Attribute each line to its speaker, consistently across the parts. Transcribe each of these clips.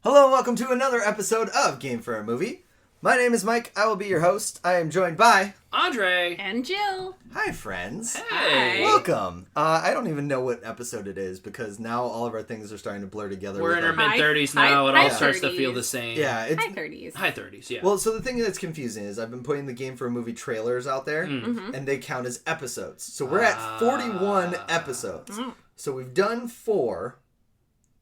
Speaker 1: Hello and welcome to another episode of Game for a Movie. My name is Mike. I will be your host. I am joined by...
Speaker 2: Andre.
Speaker 3: And Jill.
Speaker 1: Hi, friends.
Speaker 2: Hey.
Speaker 1: Welcome. I don't even know what episode it is because now all of our things are starting to blur together.
Speaker 2: We're in our
Speaker 1: our...
Speaker 2: mid-30s now. It all starts to
Speaker 3: 30s.
Speaker 2: feel the same.
Speaker 1: Yeah, it's...
Speaker 3: High 30s.
Speaker 2: High 30s, yeah.
Speaker 1: Well, so the thing that's confusing is I've been putting the Game for a Movie trailers out there, and they count as episodes. So we're at 41 episodes. So we've done 4,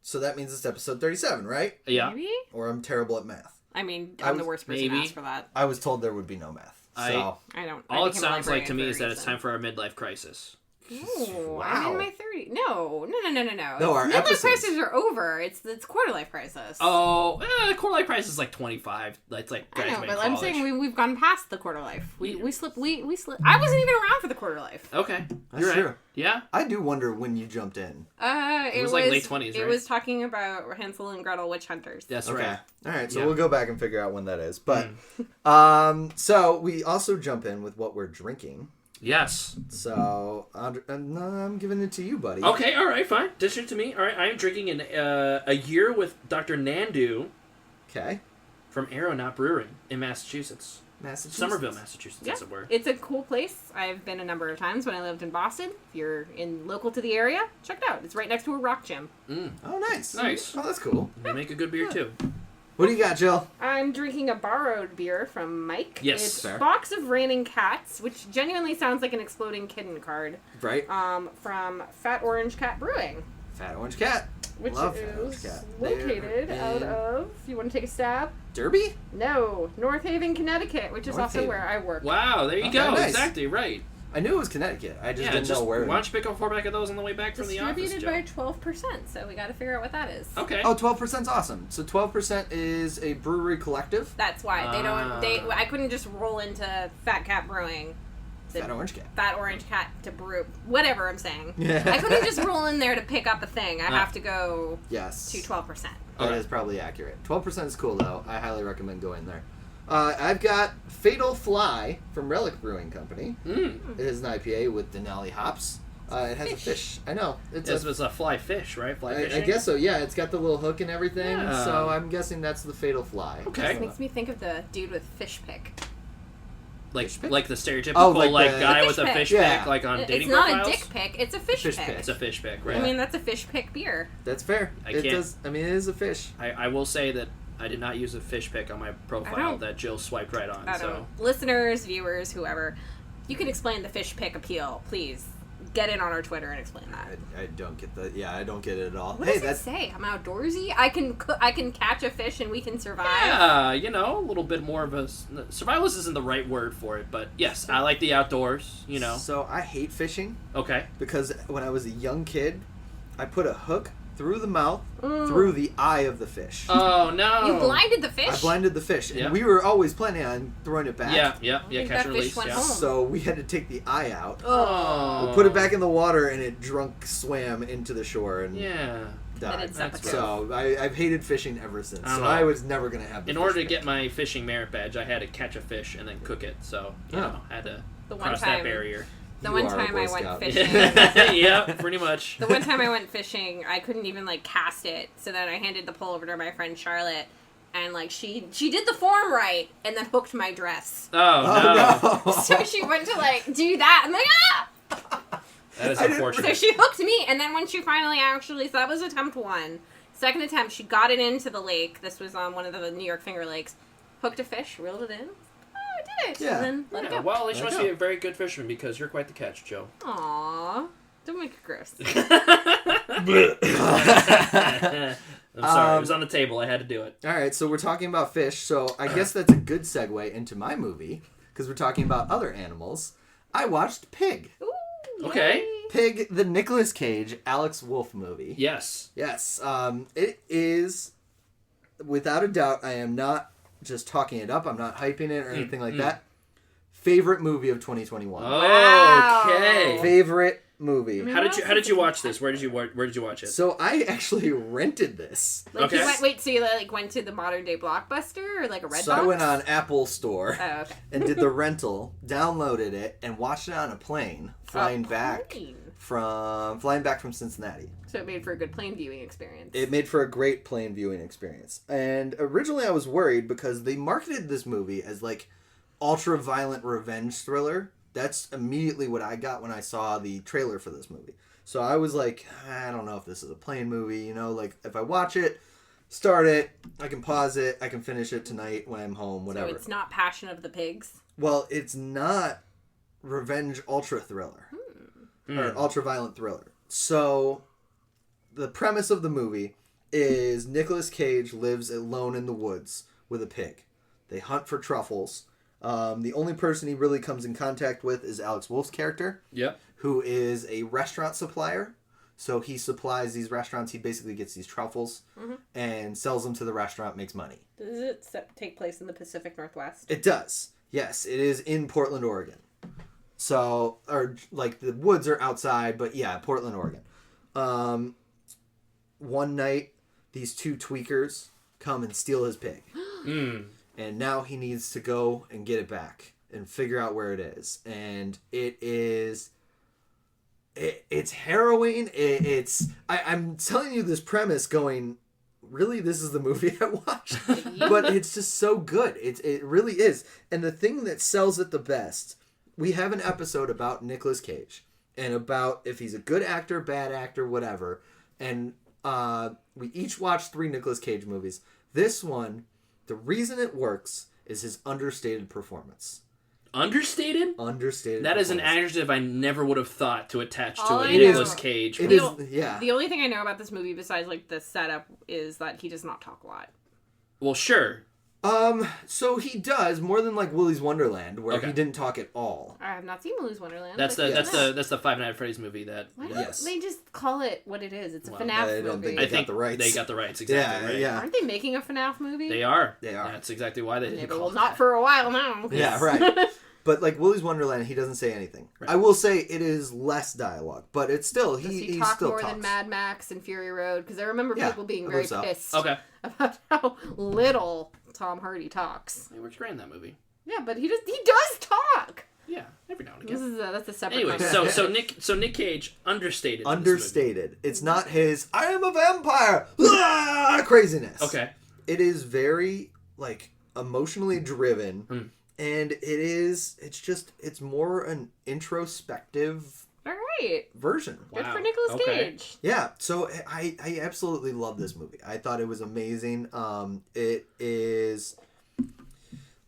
Speaker 1: so that means it's episode 37, right?
Speaker 2: Yeah.
Speaker 3: Maybe?
Speaker 1: Or I'm terrible at math.
Speaker 3: I mean, I'm the worst person to ask for that.
Speaker 1: I was told there would be no math. So...
Speaker 3: I don't.
Speaker 2: All it sounds like to me is that it's time for our midlife crisis.
Speaker 3: Ooh,
Speaker 1: Wow.
Speaker 3: I'm in my 30s. No.
Speaker 1: No, our
Speaker 3: midlife
Speaker 1: episodes.
Speaker 3: crises are over. It's quarter life crisis.
Speaker 2: Oh, quarter life crisis is like 25. That's like
Speaker 3: I
Speaker 2: graduating
Speaker 3: know, but
Speaker 2: college.
Speaker 3: I'm saying we've gone past the quarter life. We slip. I wasn't even around for the quarter life.
Speaker 2: Okay.
Speaker 1: That's
Speaker 2: You're
Speaker 1: true.
Speaker 2: right. Yeah?
Speaker 1: I do wonder when you jumped in.
Speaker 3: It
Speaker 2: was like late 20s, right?
Speaker 3: It was talking about Hansel and Gretel witch hunters.
Speaker 2: That's
Speaker 1: Okay.
Speaker 2: right.
Speaker 1: All right, so
Speaker 2: Yeah.
Speaker 1: we'll go back and figure out when that is. But, so we also jump in with what we're drinking.
Speaker 2: Yes.
Speaker 1: So, I'm giving it to you, buddy.
Speaker 2: Okay, all right, fine. Dish it to me. All right, I am drinking a year with Dr. Nandu
Speaker 1: Okay.
Speaker 2: from Aeronaut Brewing in Massachusetts.
Speaker 1: Massachusetts.
Speaker 2: Somerville, Massachusetts,
Speaker 3: Yeah,
Speaker 2: as it were.
Speaker 3: it's a cool place. I've been a number of times when I lived in Boston. If you're local to the area, check it out. It's right next to a rock gym.
Speaker 1: Oh, nice.
Speaker 2: Nice.
Speaker 1: Oh, that's cool.
Speaker 2: They make a good beer, too.
Speaker 1: What do you got, Jill?
Speaker 3: I'm drinking a borrowed beer from Mike.
Speaker 2: Yes.
Speaker 3: It's
Speaker 1: Fair.
Speaker 3: Box of Raining Cats, which genuinely sounds like an exploding kitten card.
Speaker 1: Right.
Speaker 3: From Fat Orange Cat Brewing,
Speaker 1: Fat Orange Cat.
Speaker 3: which
Speaker 1: Love Fat Orange
Speaker 3: is
Speaker 1: Cat.
Speaker 3: located
Speaker 1: They're
Speaker 3: out
Speaker 1: in
Speaker 3: of, you want to take a stab?
Speaker 1: Derby?
Speaker 3: No, North Haven, Connecticut, which is
Speaker 1: North
Speaker 3: also
Speaker 1: Haven.
Speaker 3: where I work.
Speaker 2: Wow, there you
Speaker 1: Okay,
Speaker 2: go.
Speaker 1: nice.
Speaker 2: Exactly, right.
Speaker 1: I knew it was Connecticut. I just
Speaker 2: Yeah,
Speaker 1: didn't know where.
Speaker 2: Why don't you pick up 4 pack of those on the way back from the office,
Speaker 3: Distributed
Speaker 2: Joe?
Speaker 3: by 12%, so we got to figure out what that is.
Speaker 2: Okay.
Speaker 1: Oh, 12%'s awesome. So 12% is a brewery collective.
Speaker 3: That's why they
Speaker 2: Ah.
Speaker 3: don't. I couldn't just roll into Fat Cat Brewing.
Speaker 1: Fat Orange Cat.
Speaker 3: Fat Orange Cat to brew. Whatever I'm saying.
Speaker 1: Yeah.
Speaker 3: I couldn't just roll in there to pick up a thing. I have to go
Speaker 1: Yes.
Speaker 3: to 12%.
Speaker 1: That
Speaker 2: Okay.
Speaker 1: is probably accurate. 12% is cool, though. I highly recommend going there. I've got Fatal Fly from Relic Brewing Company.
Speaker 2: Mm.
Speaker 1: It is an IPA with Denali hops. It has a fish. I know.
Speaker 2: It's a fly fish, right? Fly
Speaker 1: I
Speaker 2: fishing?
Speaker 1: guess so, yeah. It's got the little hook and everything,
Speaker 2: Yeah.
Speaker 1: so I'm guessing that's the Fatal Fly.
Speaker 2: Okay.
Speaker 3: This makes me think of the dude with fish pick.
Speaker 2: Like
Speaker 1: pick?
Speaker 2: the stereotypical
Speaker 1: Oh, like the-
Speaker 2: guy
Speaker 3: The
Speaker 2: with a
Speaker 3: fish
Speaker 2: fish
Speaker 3: pick.
Speaker 2: pick,
Speaker 1: Yeah.
Speaker 2: like on dating
Speaker 3: It's not
Speaker 2: profiles.
Speaker 3: a dick pick. It's a fish,
Speaker 1: Fish
Speaker 3: pick.
Speaker 1: pick.
Speaker 2: It's a fish pick, right?
Speaker 3: I mean, that's a fish pick beer.
Speaker 1: That's fair.
Speaker 2: I
Speaker 1: It
Speaker 2: can't-
Speaker 1: does. I mean, it is a fish.
Speaker 2: I will say that I did not use a fish pick on my profile that Jill swiped right on.
Speaker 3: I don't know. Listeners, viewers, whoever, you can explain the fish pick appeal, please. Get in on our Twitter and explain that.
Speaker 1: I don't get the. Yeah, I don't get it at all.
Speaker 3: What
Speaker 1: hey,
Speaker 3: does
Speaker 1: that's
Speaker 3: it say? I'm outdoorsy. I can catch a fish and we can survive.
Speaker 2: Yeah, a little bit more of a survivalist isn't the right word for it, but yes, I like the outdoors.
Speaker 1: So I hate fishing
Speaker 2: Okay.
Speaker 1: because when I was a young kid, I put a hook through the mouth, through the eye of the fish.
Speaker 2: Oh no.
Speaker 3: You blinded the fish.
Speaker 1: I blinded the fish, and
Speaker 2: Yeah.
Speaker 1: we were always planning on throwing it back.
Speaker 2: Yeah.
Speaker 3: think
Speaker 2: Catch
Speaker 3: that
Speaker 2: and
Speaker 3: fish
Speaker 2: release.
Speaker 3: went
Speaker 2: Yeah.
Speaker 3: home.
Speaker 1: So we had to take the eye out.
Speaker 2: Oh.
Speaker 1: We put it back in the water, and it swam into the shore and
Speaker 2: Yeah.
Speaker 1: died.
Speaker 3: That's rough.
Speaker 1: So I've hated fishing ever since.
Speaker 2: I
Speaker 1: So
Speaker 2: know.
Speaker 1: I was never gonna have. The
Speaker 2: In
Speaker 1: fish
Speaker 2: order to
Speaker 1: pick.
Speaker 2: get my fishing merit badge, I had to catch a fish and then cook it. So I had to
Speaker 3: The one
Speaker 2: cross
Speaker 3: time-
Speaker 2: that barrier.
Speaker 3: The
Speaker 1: You
Speaker 3: one
Speaker 1: are a
Speaker 3: time
Speaker 1: Boy
Speaker 3: I went
Speaker 1: Scout.
Speaker 3: fishing.
Speaker 2: Yeah, pretty much.
Speaker 3: The one time I went fishing, I couldn't even cast it. So then I handed the pole over to my friend Charlotte, and she did the form right, and then hooked my dress.
Speaker 2: Oh, no.
Speaker 3: So she went to do that. I'm like, ah!
Speaker 2: That is
Speaker 3: So
Speaker 2: unfortunate.
Speaker 3: she hooked me, and then when she finally so that was attempt 1. Second attempt, she got it into the lake. This was on one of the New York Finger Lakes. Hooked a fish, reeled it in. Oh, I did it.
Speaker 1: Yeah.
Speaker 3: And then let it go.
Speaker 2: Well, at least you
Speaker 1: Let it
Speaker 2: must be
Speaker 1: go.
Speaker 2: a very good fisherman because you're quite the catch, Joe.
Speaker 3: Aww. Don't make it gross.
Speaker 2: I'm sorry, it was on the table. I had to do it.
Speaker 1: All right, so we're talking about fish. So I guess that's a good segue into my movie because we're talking about other animals. I watched Pig.
Speaker 3: Ooh,
Speaker 2: Okay.
Speaker 3: yay.
Speaker 1: Pig, the Nicolas Cage, Alex Wolff movie.
Speaker 2: Yes.
Speaker 1: Yes. It is, without a doubt, I am not just talking it up. I'm not hyping it or anything like that. Favorite movie of 2021.
Speaker 3: Wow.
Speaker 2: Okay.
Speaker 1: Favorite movie.
Speaker 2: How did you watch this? Where did you watch it?
Speaker 1: So I actually rented this.
Speaker 3: Like
Speaker 2: Okay.
Speaker 3: so you went to the modern day Blockbuster or like a Redbox?
Speaker 1: So I went on Apple Store
Speaker 3: Oh, okay.
Speaker 1: and did the rental, downloaded it, and watched it on a plane flying back from Cincinnati.
Speaker 3: So it made for a good plane viewing experience.
Speaker 1: It made for a great plane viewing experience. And originally I was worried because they marketed this movie as like ultra-violent revenge thriller. That's immediately what I got when I saw the trailer for this movie. So I was like, I don't know if this is a plane movie, you know, like if I watch it, start it, I can pause it, I can finish it tonight when I'm home, whatever.
Speaker 3: So it's not Passion of the Pigs?
Speaker 1: Well, it's not revenge ultra thriller. Or ultra-violent thriller. So the premise of the movie is Nicolas Cage lives alone in the woods with a pig. They hunt for truffles. The only person he really comes in contact with is Alex Wolff's character, who is a restaurant supplier. So he supplies these restaurants. He basically gets these truffles and sells them to the restaurant, makes money.
Speaker 3: Does it take place in the Pacific Northwest?
Speaker 1: It does. Yes, it is in Portland, Oregon. So, or like the woods are outside, but yeah, Portland, Oregon. One night, these two tweakers come and steal his pig. And now he needs to go and get it back and figure out where it is. And it's harrowing. I'm telling you this premise going, really, this is the movie I watched? But it's just so good. It really is. And the thing that sells it the best, we have an episode about Nicolas Cage and about if he's a good actor, bad actor, whatever. And we each watched 3 Nicolas Cage movies. This one, the reason it works is his understated performance.
Speaker 2: Understated?
Speaker 1: Understated.
Speaker 2: That is an adjective I never would have thought to attach to a
Speaker 3: I
Speaker 2: Nicolas
Speaker 3: know.
Speaker 2: Cage.
Speaker 1: It is, yeah.
Speaker 3: The only thing I know about this movie besides like the setup is that he does not talk a lot.
Speaker 2: Well, sure.
Speaker 1: So he does more than like Willy's Wonderland, where he didn't talk at all.
Speaker 3: I have not seen Willy's Wonderland.
Speaker 2: That's
Speaker 3: but
Speaker 2: the the Five Nights at Freddy's movie that.
Speaker 3: Why don't
Speaker 1: Yes.
Speaker 3: they just call it what it is? It's a
Speaker 2: Well,
Speaker 3: FNAF
Speaker 1: I don't
Speaker 3: movie.
Speaker 1: think
Speaker 2: I
Speaker 1: got
Speaker 2: think
Speaker 1: the rights.
Speaker 2: they got the rights. Exactly right.
Speaker 1: Yeah.
Speaker 3: Aren't they making a FNAF movie?
Speaker 2: They are.
Speaker 1: They are.
Speaker 2: That's exactly why they
Speaker 3: Yeah,
Speaker 2: did
Speaker 3: but,
Speaker 2: call
Speaker 3: well,
Speaker 2: it
Speaker 3: not
Speaker 2: that.
Speaker 3: for a while now.
Speaker 1: Yeah, right. But like Willy's Wonderland, he doesn't say anything.
Speaker 2: Right.
Speaker 1: I will say it is less dialogue, but it's still
Speaker 3: Does he
Speaker 1: he
Speaker 3: talk
Speaker 1: still
Speaker 3: more
Speaker 1: talks.
Speaker 3: than Mad Max and Fury Road? Because I remember
Speaker 1: Yeah,
Speaker 3: people being
Speaker 1: I
Speaker 3: very
Speaker 1: believe so.
Speaker 3: pissed
Speaker 2: Okay.
Speaker 3: about how little Tom Hardy talks.
Speaker 2: He works great in that movie.
Speaker 3: Yeah, but he does talk.
Speaker 2: Yeah, every now and
Speaker 3: This
Speaker 2: again.
Speaker 3: is that's a separate.
Speaker 2: Anyway,
Speaker 3: conversation.
Speaker 2: so Nick Cage understated. in this movie.
Speaker 1: Understated. It's not his "I am a vampire" craziness.
Speaker 2: Okay.
Speaker 1: It is very like emotionally driven, and it's more an introspective
Speaker 3: All right.
Speaker 1: version.
Speaker 3: Good
Speaker 2: Wow.
Speaker 3: for Nicolas
Speaker 2: Okay.
Speaker 3: Cage.
Speaker 1: Yeah, so I absolutely love this movie. I thought it was amazing. It is,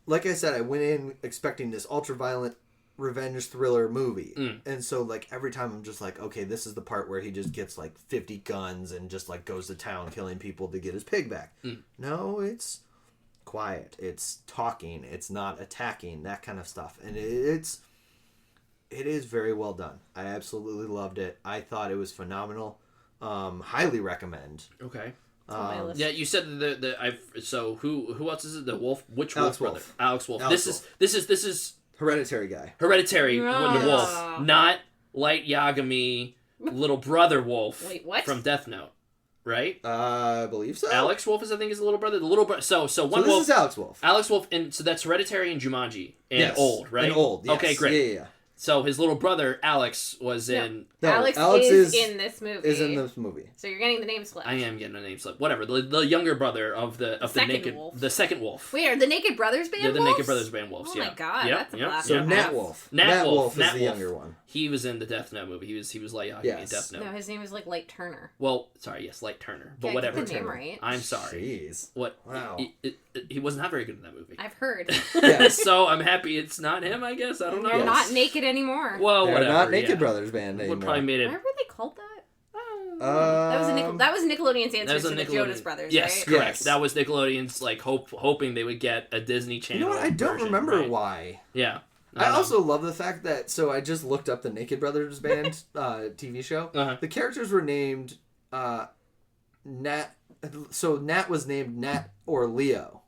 Speaker 1: like I said, I went in expecting this ultra-violent revenge thriller movie. And so, like, every time I'm just like, okay, this is the part where he just gets, like, 50 guns and just, like, goes to town killing people to get his pig back. No, it's quiet. It's talking. It's not attacking, that kind of stuff. And it is very well done. I absolutely loved it. I thought it was phenomenal. Highly recommend.
Speaker 2: Okay.
Speaker 3: It's on my list.
Speaker 2: Yeah, you said so who else is it? The Wolf? Which
Speaker 1: Alex
Speaker 2: Wolf brother?
Speaker 1: Wolff.
Speaker 2: Alex Wolff.
Speaker 1: Alex
Speaker 2: This is
Speaker 1: Hereditary guy.
Speaker 2: Hereditary
Speaker 3: Yeah.
Speaker 2: the Wolf, not Light Yagami little brother Wolf.
Speaker 3: Wait, what?
Speaker 2: From Death Note, right?
Speaker 1: I believe so.
Speaker 2: Alex Wolff is I think his little brother. The little brother. So one
Speaker 1: So this
Speaker 2: Wolf.
Speaker 1: is Alex Wolff.
Speaker 2: Alex Wolff, and so that's Hereditary and Jumanji and
Speaker 1: Yes.
Speaker 2: Old, right?
Speaker 1: And Old, yes.
Speaker 2: Okay, great.
Speaker 1: Yeah.
Speaker 2: So his little brother Alex was
Speaker 3: No.
Speaker 2: in.
Speaker 1: No,
Speaker 3: Alex is in this movie.
Speaker 1: Is in this movie.
Speaker 3: So you're getting the name split.
Speaker 2: I am getting a name slip. Whatever. The younger brother of the
Speaker 3: Second
Speaker 2: naked
Speaker 3: Wolf.
Speaker 2: the second Wolf.
Speaker 3: Wait, are the Naked Brothers band
Speaker 2: They're the
Speaker 3: wolves?
Speaker 2: Naked Brothers band wolves.
Speaker 3: Oh
Speaker 2: yeah.
Speaker 3: my god,
Speaker 2: Yep,
Speaker 3: that's a
Speaker 2: yep,
Speaker 3: blast.
Speaker 1: So
Speaker 2: yep.
Speaker 1: Nat Wolff.
Speaker 2: Nat Wolff.
Speaker 1: is
Speaker 2: Nat
Speaker 1: the
Speaker 2: Wolff.
Speaker 1: younger one.
Speaker 2: He was in the Death Note movie. He was Light Yagami in
Speaker 1: Yes.
Speaker 2: Death Note.
Speaker 3: No, his name is like Light Turner.
Speaker 2: Well, sorry, yes, Light Turner, but
Speaker 3: Yeah,
Speaker 2: whatever.
Speaker 3: get the name right.
Speaker 2: I'm sorry.
Speaker 1: Jeez.
Speaker 2: What?
Speaker 1: Wow.
Speaker 2: He was not very good in that movie.
Speaker 3: I've heard.
Speaker 1: Yeah.
Speaker 2: So I'm happy it's not him. I guess I don't know.
Speaker 3: You're
Speaker 1: Yes.
Speaker 3: not naked anymore.
Speaker 2: Well,
Speaker 1: They're
Speaker 2: whatever.
Speaker 1: not Naked
Speaker 2: yeah.
Speaker 1: Brothers band anymore.
Speaker 2: Would probably made it.
Speaker 3: Why were they called that?
Speaker 1: Um,
Speaker 3: That was Nickelodeon's
Speaker 2: That
Speaker 3: answer
Speaker 2: was
Speaker 3: to
Speaker 2: a
Speaker 3: the
Speaker 2: Nickelodeon.
Speaker 3: Jonas Brothers,
Speaker 2: Yes,
Speaker 3: right?
Speaker 2: correct.
Speaker 1: Yes.
Speaker 2: That was Nickelodeon's like hoping they would get a Disney
Speaker 1: You
Speaker 2: Channel.
Speaker 1: know what? I don't
Speaker 2: version,
Speaker 1: remember
Speaker 2: right?
Speaker 1: why.
Speaker 2: Yeah.
Speaker 1: I also love the fact that, so I just looked up the Naked Brothers band TV show.
Speaker 2: Uh-huh.
Speaker 1: The characters were named Nat. So Nat was named Nat or Leo.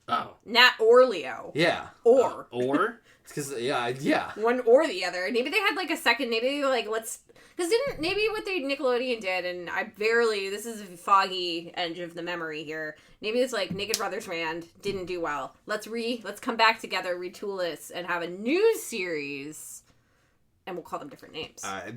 Speaker 2: Oh.
Speaker 3: Nat or Leo.
Speaker 1: Yeah.
Speaker 3: Or.
Speaker 2: Or
Speaker 1: Because, yeah.
Speaker 3: One or the other. Maybe they had like a second, maybe they were like, let's... Because maybe what Nickelodeon did, and this is a foggy edge of the memory here. Maybe it's like Naked Brothers Band didn't do well. Let's come back together, retool this, and have a new series. And we'll call them different names.
Speaker 1: I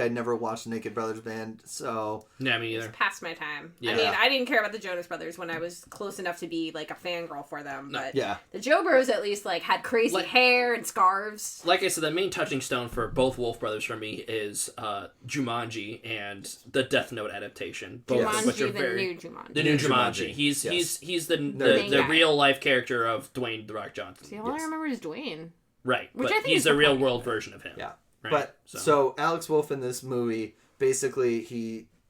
Speaker 1: never watched Naked Brothers Band, so...
Speaker 2: Yeah, me either.
Speaker 3: It's past my time.
Speaker 2: Yeah.
Speaker 3: I mean, I didn't care about the Jonas Brothers when I was close enough to be, like, a fangirl for them. But the Joe Bros, at least, like, had crazy hair and scarves.
Speaker 2: Like I said, the main touching stone for both Wolf Brothers for me is Jumanji and the Death Note adaptation.
Speaker 3: Both of which are new Jumanji.
Speaker 2: The new Jumanji. He's the real-life character of Dwayne "The Rock" Johnson.
Speaker 3: See, all I remember is Dwayne.
Speaker 2: Right, but he's a real world version of him.
Speaker 1: Yeah,
Speaker 2: right?
Speaker 1: But so Alex Wolff in this movie, basically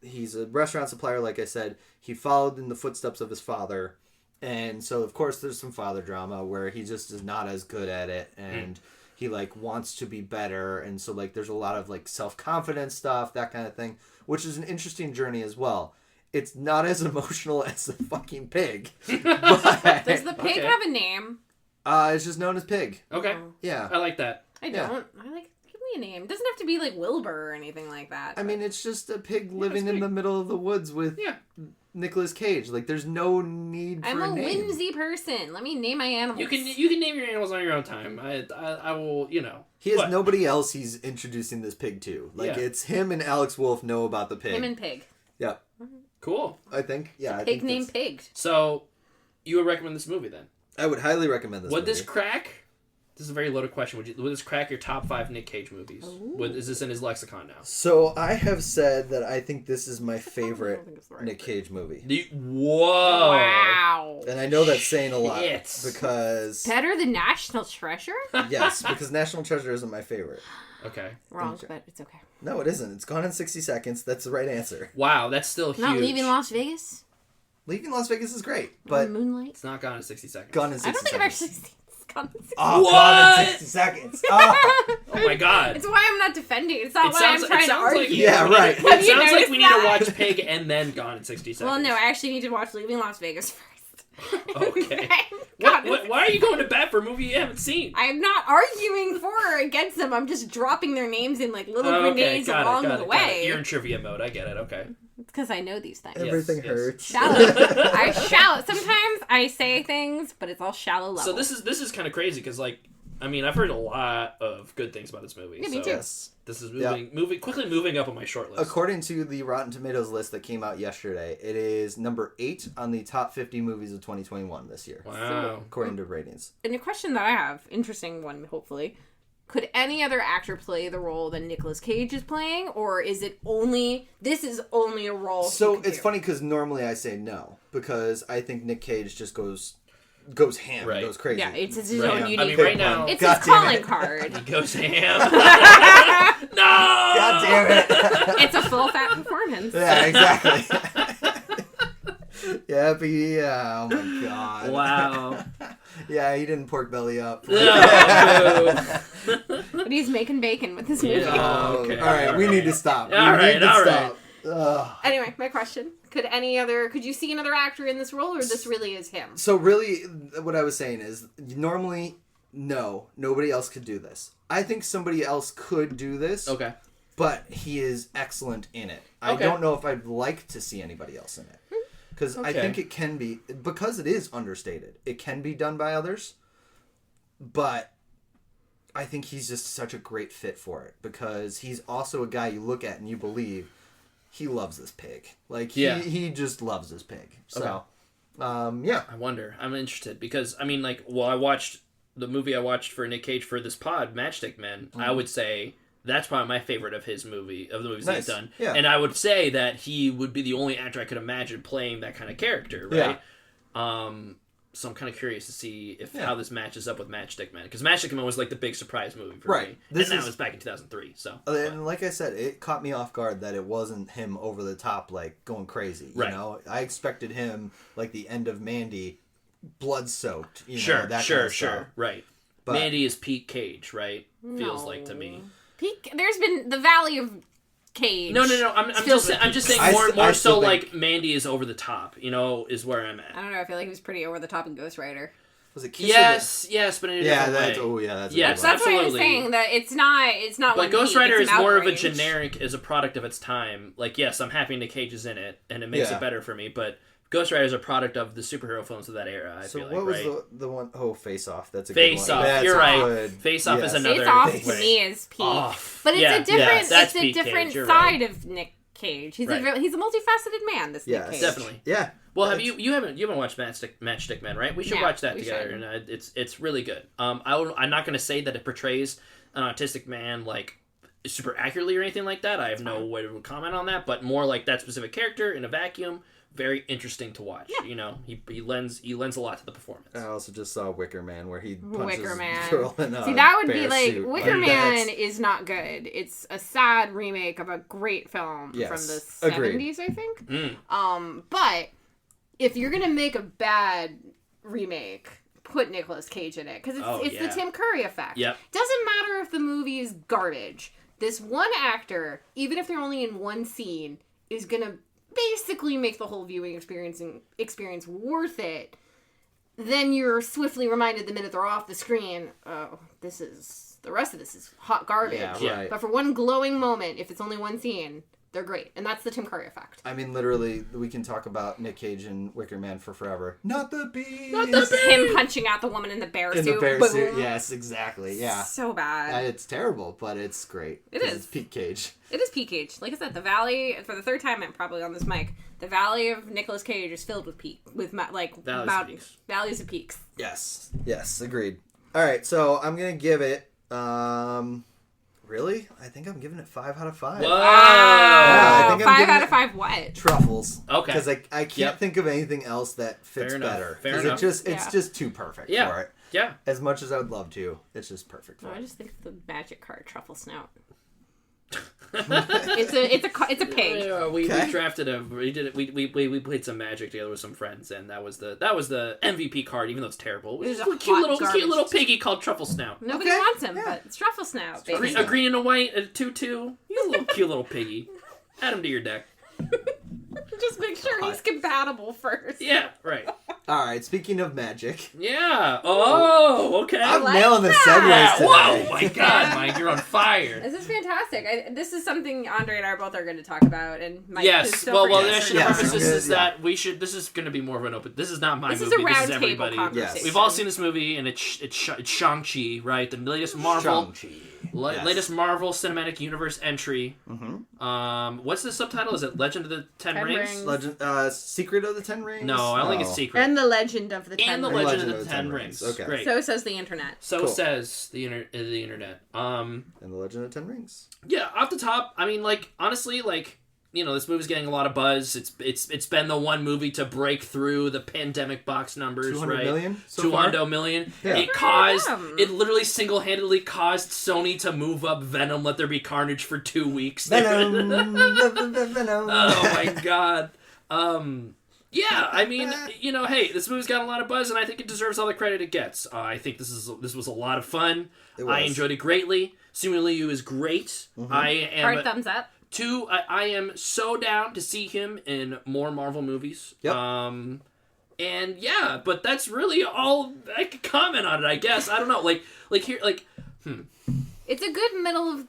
Speaker 1: he's a restaurant supplier. Like I said, he followed in the footsteps of his father, and so of course there's some father drama where he just is not as good at it, and he like wants to be better, and so like there's a lot of like self-confidence stuff, that kind of thing, which is an interesting journey as well. It's not as emotional as the fucking pig. But...
Speaker 3: Does the pig have a name?
Speaker 1: It's just known as Pig.
Speaker 2: Okay.
Speaker 1: Yeah.
Speaker 2: I like that.
Speaker 3: I don't. I give me a name. It doesn't have to be like Wilbur or anything like that.
Speaker 1: I mean, it's just a pig living in the middle of the woods with Nicolas Cage. Like, there's no need for a name.
Speaker 3: I'm a whimsy person. Let me name my animals.
Speaker 2: You can name your animals on your own time. I will,
Speaker 1: He has nobody else he's introducing this pig to. Like, it's him and Alex Wolff know about the pig.
Speaker 3: Him and Pig.
Speaker 1: Yeah.
Speaker 2: Cool.
Speaker 1: I think, yeah.
Speaker 3: Pig named Pig.
Speaker 2: So, you would recommend this movie then?
Speaker 1: I would highly recommend this movie.
Speaker 2: Would this crack... This is a very loaded question. Would this crack your top 5 Nick Cage movies? Is this in his lexicon now?
Speaker 1: So, I have said that I think this is my favorite Nick Cage movie.
Speaker 2: Whoa!
Speaker 3: Wow!
Speaker 1: And I know that's saying a lot. Because...
Speaker 3: Better than National Treasure?
Speaker 1: Yes, because National Treasure isn't my favorite.
Speaker 2: Okay.
Speaker 3: Wrong, but it's okay.
Speaker 1: No, it isn't. It's Gone in 60 Seconds. That's the right answer.
Speaker 2: Wow, that's still huge.
Speaker 3: Not Leaving Las Vegas?
Speaker 1: Leaving Las Vegas is great, but...
Speaker 3: Moonlight?
Speaker 2: It's not Gone in 60 Seconds.
Speaker 1: Gone in 60 Seconds.
Speaker 3: I don't think I've actually seen Gone in 60 Seconds.
Speaker 1: Oh, what? Gone in 60 Seconds. Oh.
Speaker 2: Oh my god.
Speaker 3: It's why I'm not defending. It's not why I'm trying to argue.
Speaker 2: Like
Speaker 1: right.
Speaker 2: It sounds like we need to watch Pig and then Gone in 60 Seconds.
Speaker 3: Well, no, I actually need to watch Leaving Las Vegas first.
Speaker 2: Okay. Why are you going to bat for a movie you haven't seen?
Speaker 3: I'm not arguing for or against them. I'm just dropping their names in like little grenades along the way.
Speaker 2: You're in trivia mode. I get it. Okay.
Speaker 3: It's because I know these things.
Speaker 1: Everything hurts.
Speaker 3: Shallow. Sometimes I say things, but it's all shallow level.
Speaker 2: So this is kind of crazy because I've heard a lot of good things about this movie.
Speaker 3: Yeah, me too.
Speaker 2: Yes. This is quickly moving up on my short list.
Speaker 1: According to the Rotten Tomatoes list that came out yesterday, it is number 8 on the top 50 movies of 2021 this year.
Speaker 2: Wow.
Speaker 1: According to ratings.
Speaker 3: And a question that I have, interesting one, hopefully. Could any other actor play the role that Nicolas Cage is playing, or is it this is only a role?
Speaker 1: So it's funny because normally I say no, because I think Nick Cage just goes ham, goes crazy.
Speaker 3: Yeah, it's his own unique.
Speaker 2: I mean, right now
Speaker 3: it's his calling card.
Speaker 2: He goes ham. No.
Speaker 1: God damn it!
Speaker 3: It's a full fat performance.
Speaker 1: Yeah, exactly. Yeah, oh my god.
Speaker 2: Wow.
Speaker 1: Yeah, he didn't pork belly up.
Speaker 3: But he's making bacon with his movie.
Speaker 1: Oh, okay. All right, we need to stop.
Speaker 2: All right.
Speaker 3: Anyway, my question. Could you see another actor in this role, or this really is him?
Speaker 1: So really, what I was saying is, normally, no, nobody else could do this. I think somebody else could do this.
Speaker 2: Okay.
Speaker 1: But he is excellent in it. I don't know if I'd like to see anybody else in it. Because I think it can be, because it is understated, it can be done by others. But I think he's just such a great fit for it. Because he's also a guy you look at and you believe he loves this pig. Like, he just loves this pig. So, yeah.
Speaker 2: I wonder. I'm interested. Because, I watched the movie I watched for Nick Cage for this pod, Matchstick Men. Mm-hmm. I would say... That's probably my favorite of the movies he's done.
Speaker 1: Yeah.
Speaker 2: And I would say that he would be the only actor I could imagine playing that kind of character, right? Yeah. So I'm kind of curious to see how this matches up with Matchstick Men. Because Matchstick Men was like the big surprise movie for me. And that was back in 2003. So.
Speaker 1: And like I said, it caught me off guard that it wasn't him over the top, like, going crazy. You know? I expected him, like the end of Mandy, blood-soaked.
Speaker 2: Sure. Right.
Speaker 1: But,
Speaker 2: Mandy is peak Cage, right? Feels like to me.
Speaker 3: There's been the Valley of Cage.
Speaker 2: No. I'm just saying more so like Mandy is over the top. Is where I'm at.
Speaker 3: I don't know. I feel like he was pretty over the top in Ghost Rider.
Speaker 1: Was it Kiss?
Speaker 2: Yes, but in a different way.
Speaker 1: That's a good
Speaker 3: That's
Speaker 2: absolutely.
Speaker 3: what I'm saying. That it's not.
Speaker 2: But
Speaker 3: One
Speaker 2: Ghost
Speaker 3: peak,
Speaker 2: Rider
Speaker 3: it's
Speaker 2: is
Speaker 3: an
Speaker 2: more of a
Speaker 3: outrage.
Speaker 2: generic, as a product of its time. Like, yes, I'm happy Nick Cage is in it, and it makes
Speaker 1: Yeah.
Speaker 2: it better for me. But Ghost Rider is a product of the superhero films of that era. I feel
Speaker 1: So
Speaker 2: like,
Speaker 1: what was
Speaker 2: right?
Speaker 1: the one? Oh, Face Off. That's a
Speaker 2: Face
Speaker 1: good one.
Speaker 2: Off.
Speaker 1: That's
Speaker 2: You're right.
Speaker 1: good.
Speaker 2: Face Off is another.
Speaker 3: Face Off
Speaker 2: way.
Speaker 3: to me is peak,
Speaker 2: Off.
Speaker 3: but it's
Speaker 2: Yeah,
Speaker 3: a different.
Speaker 2: that's
Speaker 3: it's a
Speaker 2: peak
Speaker 3: different
Speaker 2: Cage, you're
Speaker 3: side
Speaker 2: right.
Speaker 3: of Nick Cage. He's
Speaker 2: Right.
Speaker 3: he's a multifaceted man. This Nick Cage.
Speaker 2: Definitely.
Speaker 1: Yeah.
Speaker 2: Well, have you haven't watched Matchstick Men, right? We should watch that together,
Speaker 3: should.
Speaker 2: and it's really good. I'm not going to say that it portrays an autistic man like super accurately or anything like that. I have no way to comment on that, but more like that specific character in a vacuum. Very interesting to watch. Yeah. You know, he lends a lot to the performance.
Speaker 1: I also just saw Wicker Man where he punches
Speaker 3: Wicker Man.
Speaker 1: girl in a
Speaker 3: See, that would be
Speaker 1: bear
Speaker 3: like
Speaker 1: suit.
Speaker 3: Wicker
Speaker 1: Like,
Speaker 3: Man
Speaker 1: that's-
Speaker 3: is not good. It's a sad remake of a great film from the
Speaker 1: Agreed.
Speaker 3: 70s, I think.
Speaker 2: Mm.
Speaker 3: But if you're gonna make a bad remake, put Nicolas Cage in it because it's the Tim Curry effect.
Speaker 2: Yep.
Speaker 3: Doesn't matter if the movie is garbage. This one actor, even if they're only in one scene, is gonna basically make the whole viewing experience worth it. Then you're swiftly reminded the minute they're off the screen, oh, the rest of this is hot garbage.
Speaker 1: Yeah, right.
Speaker 3: But for one glowing moment, if it's only one scene, they're great. And that's the Tim Curry effect.
Speaker 1: I mean, literally, we can talk about Nick Cage and Wicker Man for forever. Not the beast!
Speaker 2: Not the beast!
Speaker 3: Him punching out the woman in the bear suit.
Speaker 1: In the bear
Speaker 3: Boom.
Speaker 1: suit, yes, exactly, yeah.
Speaker 3: So bad.
Speaker 1: It's terrible, but it's great.
Speaker 3: It is.
Speaker 1: It's Pete Cage.
Speaker 3: It is Pete Cage. Like I said, the Valley, for the third time probably on this mic, the Valley of Nicolas Cage is filled with mountains. Valleys of peaks.
Speaker 1: Yes, agreed. Alright, so I'm gonna give it, really? I think I'm giving it 5 out of 5.
Speaker 2: Whoa!
Speaker 1: I think I'm
Speaker 3: 5
Speaker 1: giving
Speaker 3: out
Speaker 1: it
Speaker 3: of 5 what?
Speaker 1: Truffles.
Speaker 2: Okay.
Speaker 1: Because I can't think of anything else that fits
Speaker 2: Fair enough.
Speaker 1: better.
Speaker 2: Fair
Speaker 1: 'Cause
Speaker 2: enough.
Speaker 1: It's just too perfect for it.
Speaker 2: Yeah.
Speaker 1: As much as I would love to, it's just perfect for
Speaker 3: No, I
Speaker 1: it.
Speaker 3: just think of the magic card truffle snout. it's a pig.
Speaker 2: Yeah, we drafted we played some Magic together with some friends, and that was the MVP card, even though it's terrible. It was a cute little piggy called Truffle Snout.
Speaker 3: Nobody wants him, but it's truffle snout. Baby.
Speaker 2: A green and a white, a 2/2. He's a little cute little piggy. Add him to your deck.
Speaker 3: Just make sure he's compatible first.
Speaker 2: Yeah, right.
Speaker 1: Alright, speaking of magic.
Speaker 2: Yeah. Oh, okay.
Speaker 1: I'm
Speaker 3: like
Speaker 1: nailing the
Speaker 3: that.
Speaker 1: segues today.
Speaker 2: Whoa, my God, Mike, you're on fire.
Speaker 3: This is fantastic. This is something Andre and I both are going to talk about. And Mike,
Speaker 2: Yes.
Speaker 3: don't
Speaker 2: Well,
Speaker 3: forget
Speaker 2: I
Speaker 3: to
Speaker 2: should
Speaker 3: read
Speaker 2: preface
Speaker 3: about
Speaker 2: this
Speaker 3: it.
Speaker 2: is that we should. This is going to be more of an open. This is not my
Speaker 3: This
Speaker 2: movie.
Speaker 3: is a
Speaker 2: This
Speaker 3: round
Speaker 2: is
Speaker 3: table
Speaker 2: everybody.
Speaker 3: conversation.
Speaker 2: We've all seen this movie, and it's Shang-Chi, right? The latest Marvel.
Speaker 1: Shang-Chi.
Speaker 2: Latest Marvel Cinematic Universe entry.
Speaker 1: Mm-hmm.
Speaker 2: What's the subtitle? Is it Legend of the Ten Rings?
Speaker 1: Secret of the Ten Rings?
Speaker 2: No, I don't think it's Secret.
Speaker 3: And the Legend of the Ten
Speaker 2: And the
Speaker 3: Rings.
Speaker 2: Legend of the Ten Rings.
Speaker 1: Okay.
Speaker 2: Great.
Speaker 3: So says the internet.
Speaker 2: So
Speaker 1: Cool.
Speaker 2: says the internet.
Speaker 1: And the Legend of the Ten Rings.
Speaker 2: Yeah, off the top, I mean, like, honestly, like, you know, this movie's getting a lot of buzz. It's been the one movie to break through the pandemic box numbers,
Speaker 1: 200
Speaker 2: right?
Speaker 1: million so
Speaker 2: 200 million.
Speaker 1: Yeah.
Speaker 2: It literally single-handedly caused Sony to move up Venom, Let There Be Carnage for 2 weeks.
Speaker 1: Venom.
Speaker 2: Oh my God. Yeah, I mean, you know, hey, this movie's got a lot of buzz, and I think it deserves all the credit it gets. I think this was a lot of fun. I enjoyed it greatly. Simu Liu is great.
Speaker 1: Mm-hmm.
Speaker 2: I am
Speaker 3: Hard thumbs up.
Speaker 2: I am so down to see him in more Marvel movies.
Speaker 1: Yep.
Speaker 2: And yeah, but that's really all I could comment on it, I guess. I don't know.
Speaker 3: It's a good middle of,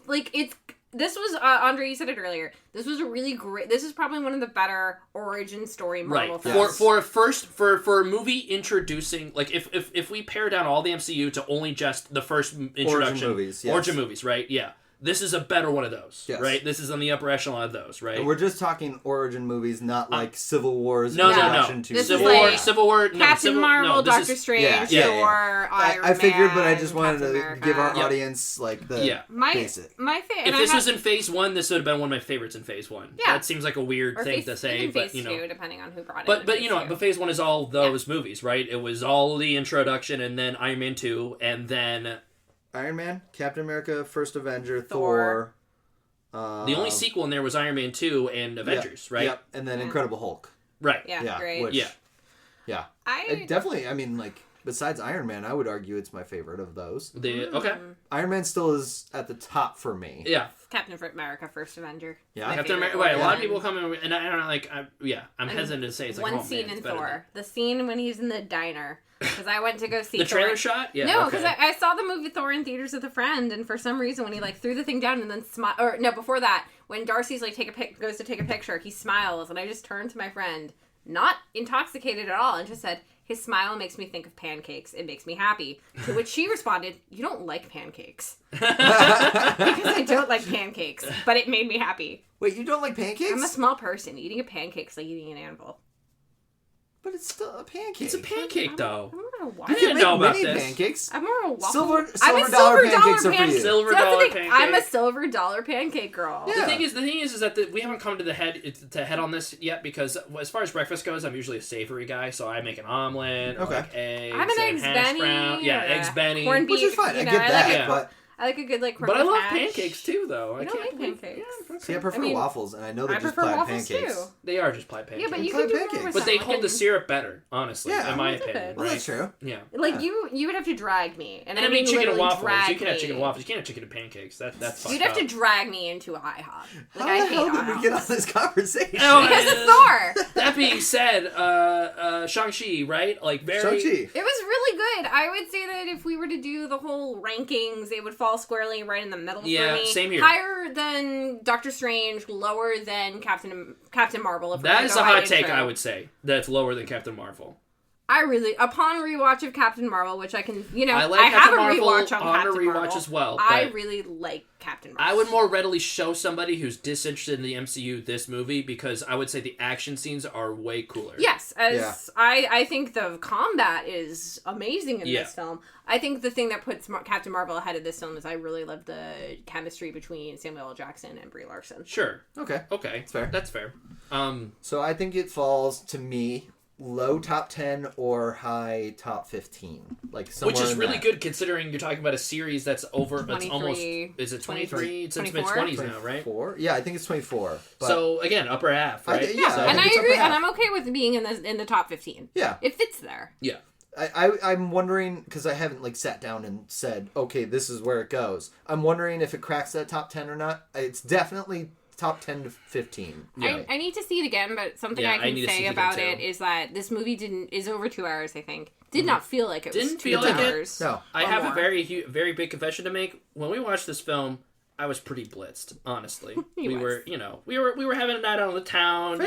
Speaker 3: this was, Andre, you said it earlier, this was a really great, this is probably one of the better origin story Marvel films.
Speaker 2: For a movie introducing, like, if we pare down all the MCU to only just the first introduction. Origin movies, right? Yeah. This is a better one of those, right? This is on the upper echelon of those, right?
Speaker 1: And we're just talking origin movies, not like Civil War's
Speaker 2: No.
Speaker 1: introduction to
Speaker 2: Civil War,
Speaker 3: Captain Marvel, Doctor Strange, Thor, Iron Man.
Speaker 1: I figured, but I just wanted
Speaker 3: Captain
Speaker 1: to
Speaker 3: America.
Speaker 1: give our audience the basic.
Speaker 2: If this was in Phase 1, this would have been one of my favorites in Phase 1.
Speaker 3: Yeah.
Speaker 2: That seems like a weird thing to say, but you know.
Speaker 3: Phase 2, depending on who brought it.
Speaker 2: But you know, but Phase 1 is all those movies, right? It was all the introduction, and then Iron Man 2, and then
Speaker 1: Iron Man, Captain America, First Avenger, Thor.
Speaker 2: The only sequel in there was Iron Man 2 and Avengers, right?
Speaker 1: Yep, and then Incredible Hulk.
Speaker 2: Right.
Speaker 3: Yeah, great.
Speaker 1: I definitely, I mean, like, besides Iron Man, I would argue it's my favorite of those.
Speaker 2: Okay.
Speaker 1: Iron Man still is at the top for me.
Speaker 2: Yeah.
Speaker 3: Captain America: First Avenger.
Speaker 1: Yeah.
Speaker 2: Captain America. Right, a lot of people come in, and I don't know, like, I'm hesitant to say it's like
Speaker 3: one scene in Thor. The scene when he's in the diner. Because I went to go see
Speaker 2: the
Speaker 3: Thor.
Speaker 2: trailer shot? Yeah.
Speaker 3: No, because I saw the movie Thor in theaters with a friend, and for some reason when he like threw the thing down and then smiled, or no, before that, when Darcy's like goes to take a picture, he smiles, and I just turned to my friend, not intoxicated at all, and just said, his smile makes me think of pancakes. It makes me happy. To which she responded, you don't like pancakes. Because I don't like pancakes, but it made me happy.
Speaker 1: Wait, you don't like pancakes?
Speaker 3: I'm a small person. Eating a pancake is like eating an anvil.
Speaker 1: But it's still a pancake.
Speaker 2: It's a pancake, though.
Speaker 3: I'm more of a
Speaker 2: I didn't know about this.
Speaker 1: Pancakes.
Speaker 3: I'm more of a waffle.
Speaker 1: Silver
Speaker 3: I'm a
Speaker 1: dollar
Speaker 3: silver
Speaker 1: pancakes
Speaker 3: dollar
Speaker 1: are for you.
Speaker 2: Silver
Speaker 3: So that's the
Speaker 2: dollar
Speaker 3: thing.
Speaker 2: pancake.
Speaker 3: I'm a silver dollar pancake girl.
Speaker 1: Yeah.
Speaker 2: The thing is that we haven't come to the head on this yet, because as far as breakfast goes, I'm usually a savory guy, so I make an omelet or like eggs.
Speaker 3: I'm an
Speaker 2: and
Speaker 3: eggs
Speaker 2: hash
Speaker 3: Benny.
Speaker 2: brown. Yeah, eggs Benny.
Speaker 3: Corned beef.
Speaker 1: Which is fine. I get
Speaker 3: like
Speaker 1: that, but
Speaker 3: I like a good like corned
Speaker 2: but I
Speaker 3: beef
Speaker 2: love
Speaker 3: hash.
Speaker 2: pancakes too, though.
Speaker 3: I don't like pancakes.
Speaker 2: Yeah,
Speaker 1: see, I prefer waffles, and I know they're
Speaker 3: I
Speaker 1: just
Speaker 3: prefer
Speaker 1: plaid
Speaker 3: waffles
Speaker 1: pancakes.
Speaker 3: too.
Speaker 2: They are just plaid pancakes.
Speaker 3: Yeah, but you
Speaker 1: Plaid
Speaker 3: can do
Speaker 1: pancakes.
Speaker 3: more with
Speaker 2: But they
Speaker 3: some,
Speaker 2: hold
Speaker 3: like
Speaker 2: the syrup better, honestly,
Speaker 1: Yeah,
Speaker 2: in my
Speaker 3: that's
Speaker 2: opinion.
Speaker 3: good.
Speaker 1: Well,
Speaker 2: Right?
Speaker 1: that's true.
Speaker 2: Yeah.
Speaker 3: Like you would have to drag me, and
Speaker 2: I mean, chicken and
Speaker 3: literally
Speaker 2: waffles.
Speaker 3: drag
Speaker 2: You can have
Speaker 3: me.
Speaker 2: chicken and waffles. You can't have chicken and pancakes. That's fucked
Speaker 3: You'd have
Speaker 2: up.
Speaker 3: to drag me into a IHOP. Like,
Speaker 1: How
Speaker 3: I
Speaker 1: the
Speaker 3: hate
Speaker 1: hell did we get on
Speaker 3: IHOP.
Speaker 1: this conversation?
Speaker 2: Oh,
Speaker 3: Because it's Thor.
Speaker 2: That being said, Shang-Chi, right? Like very.
Speaker 1: Shang-Chi.
Speaker 3: It was really good. I would say that if we were to do the whole rankings, it would fall squarely right in the middle
Speaker 2: Yeah,
Speaker 3: for me.
Speaker 2: same here.
Speaker 3: Higher than Doctor Strange, lower than Captain Marvel. If
Speaker 2: That
Speaker 3: we're
Speaker 2: is
Speaker 3: gonna
Speaker 2: a
Speaker 3: go
Speaker 2: hot
Speaker 3: by
Speaker 2: take,
Speaker 3: intro.
Speaker 2: I would say. That's lower than Captain Marvel.
Speaker 3: Upon rewatch of Captain Marvel, which I can,
Speaker 2: I like
Speaker 3: I have
Speaker 2: Captain
Speaker 3: a
Speaker 2: Marvel
Speaker 3: rewatch on
Speaker 2: on a
Speaker 3: Captain
Speaker 2: rewatch
Speaker 3: Marvel.
Speaker 2: as well,
Speaker 3: I
Speaker 2: but
Speaker 3: really like Captain Marvel.
Speaker 2: I would more readily show somebody who's disinterested in the MCU this movie, because I would say the action scenes are way cooler.
Speaker 3: Yes, I think the combat is amazing in this film. I think the thing that puts Captain Marvel ahead of this film is I really love the chemistry between Samuel L. Jackson and Brie Larson.
Speaker 2: Sure.
Speaker 1: Okay.
Speaker 2: That's
Speaker 1: fair.
Speaker 2: That's fair.
Speaker 1: So I think it falls to me low top 10 or high top 15, like somewhere
Speaker 2: which is
Speaker 1: in
Speaker 2: really
Speaker 1: that.
Speaker 2: good considering you're talking about a series that's over. It's almost. Is it 23? It's in its mid 20s now, right?
Speaker 1: 24? Yeah, I think it's 24. But
Speaker 2: So again, upper half, right?
Speaker 1: Yeah,
Speaker 2: So,
Speaker 3: And I
Speaker 1: think it's
Speaker 3: agree,
Speaker 1: upper
Speaker 3: and
Speaker 1: half.
Speaker 3: I'm okay with being in the top 15.
Speaker 1: Yeah.
Speaker 3: It fits there.
Speaker 2: yeah.
Speaker 1: I'm wondering, because I haven't like sat down and said, okay, this is where it goes. I'm wondering if it cracks that top 10 or not. It's definitely top 10 to 15.
Speaker 2: Yeah.
Speaker 3: I need to see it again, but something
Speaker 2: Yeah,
Speaker 3: I
Speaker 2: I
Speaker 3: can
Speaker 2: need to see
Speaker 3: say
Speaker 2: it
Speaker 3: about
Speaker 2: again,
Speaker 3: it
Speaker 2: too.
Speaker 3: is that this movie is over 2 hours, I think. Did not feel like it was
Speaker 2: Didn't
Speaker 3: 2
Speaker 2: feel like it?
Speaker 3: hours.
Speaker 1: No.
Speaker 2: I
Speaker 3: or
Speaker 2: have
Speaker 3: more.
Speaker 2: a very big confession to make. When we watched this film, I was pretty blitzed, honestly. we were having a night out on the town,
Speaker 1: Fair.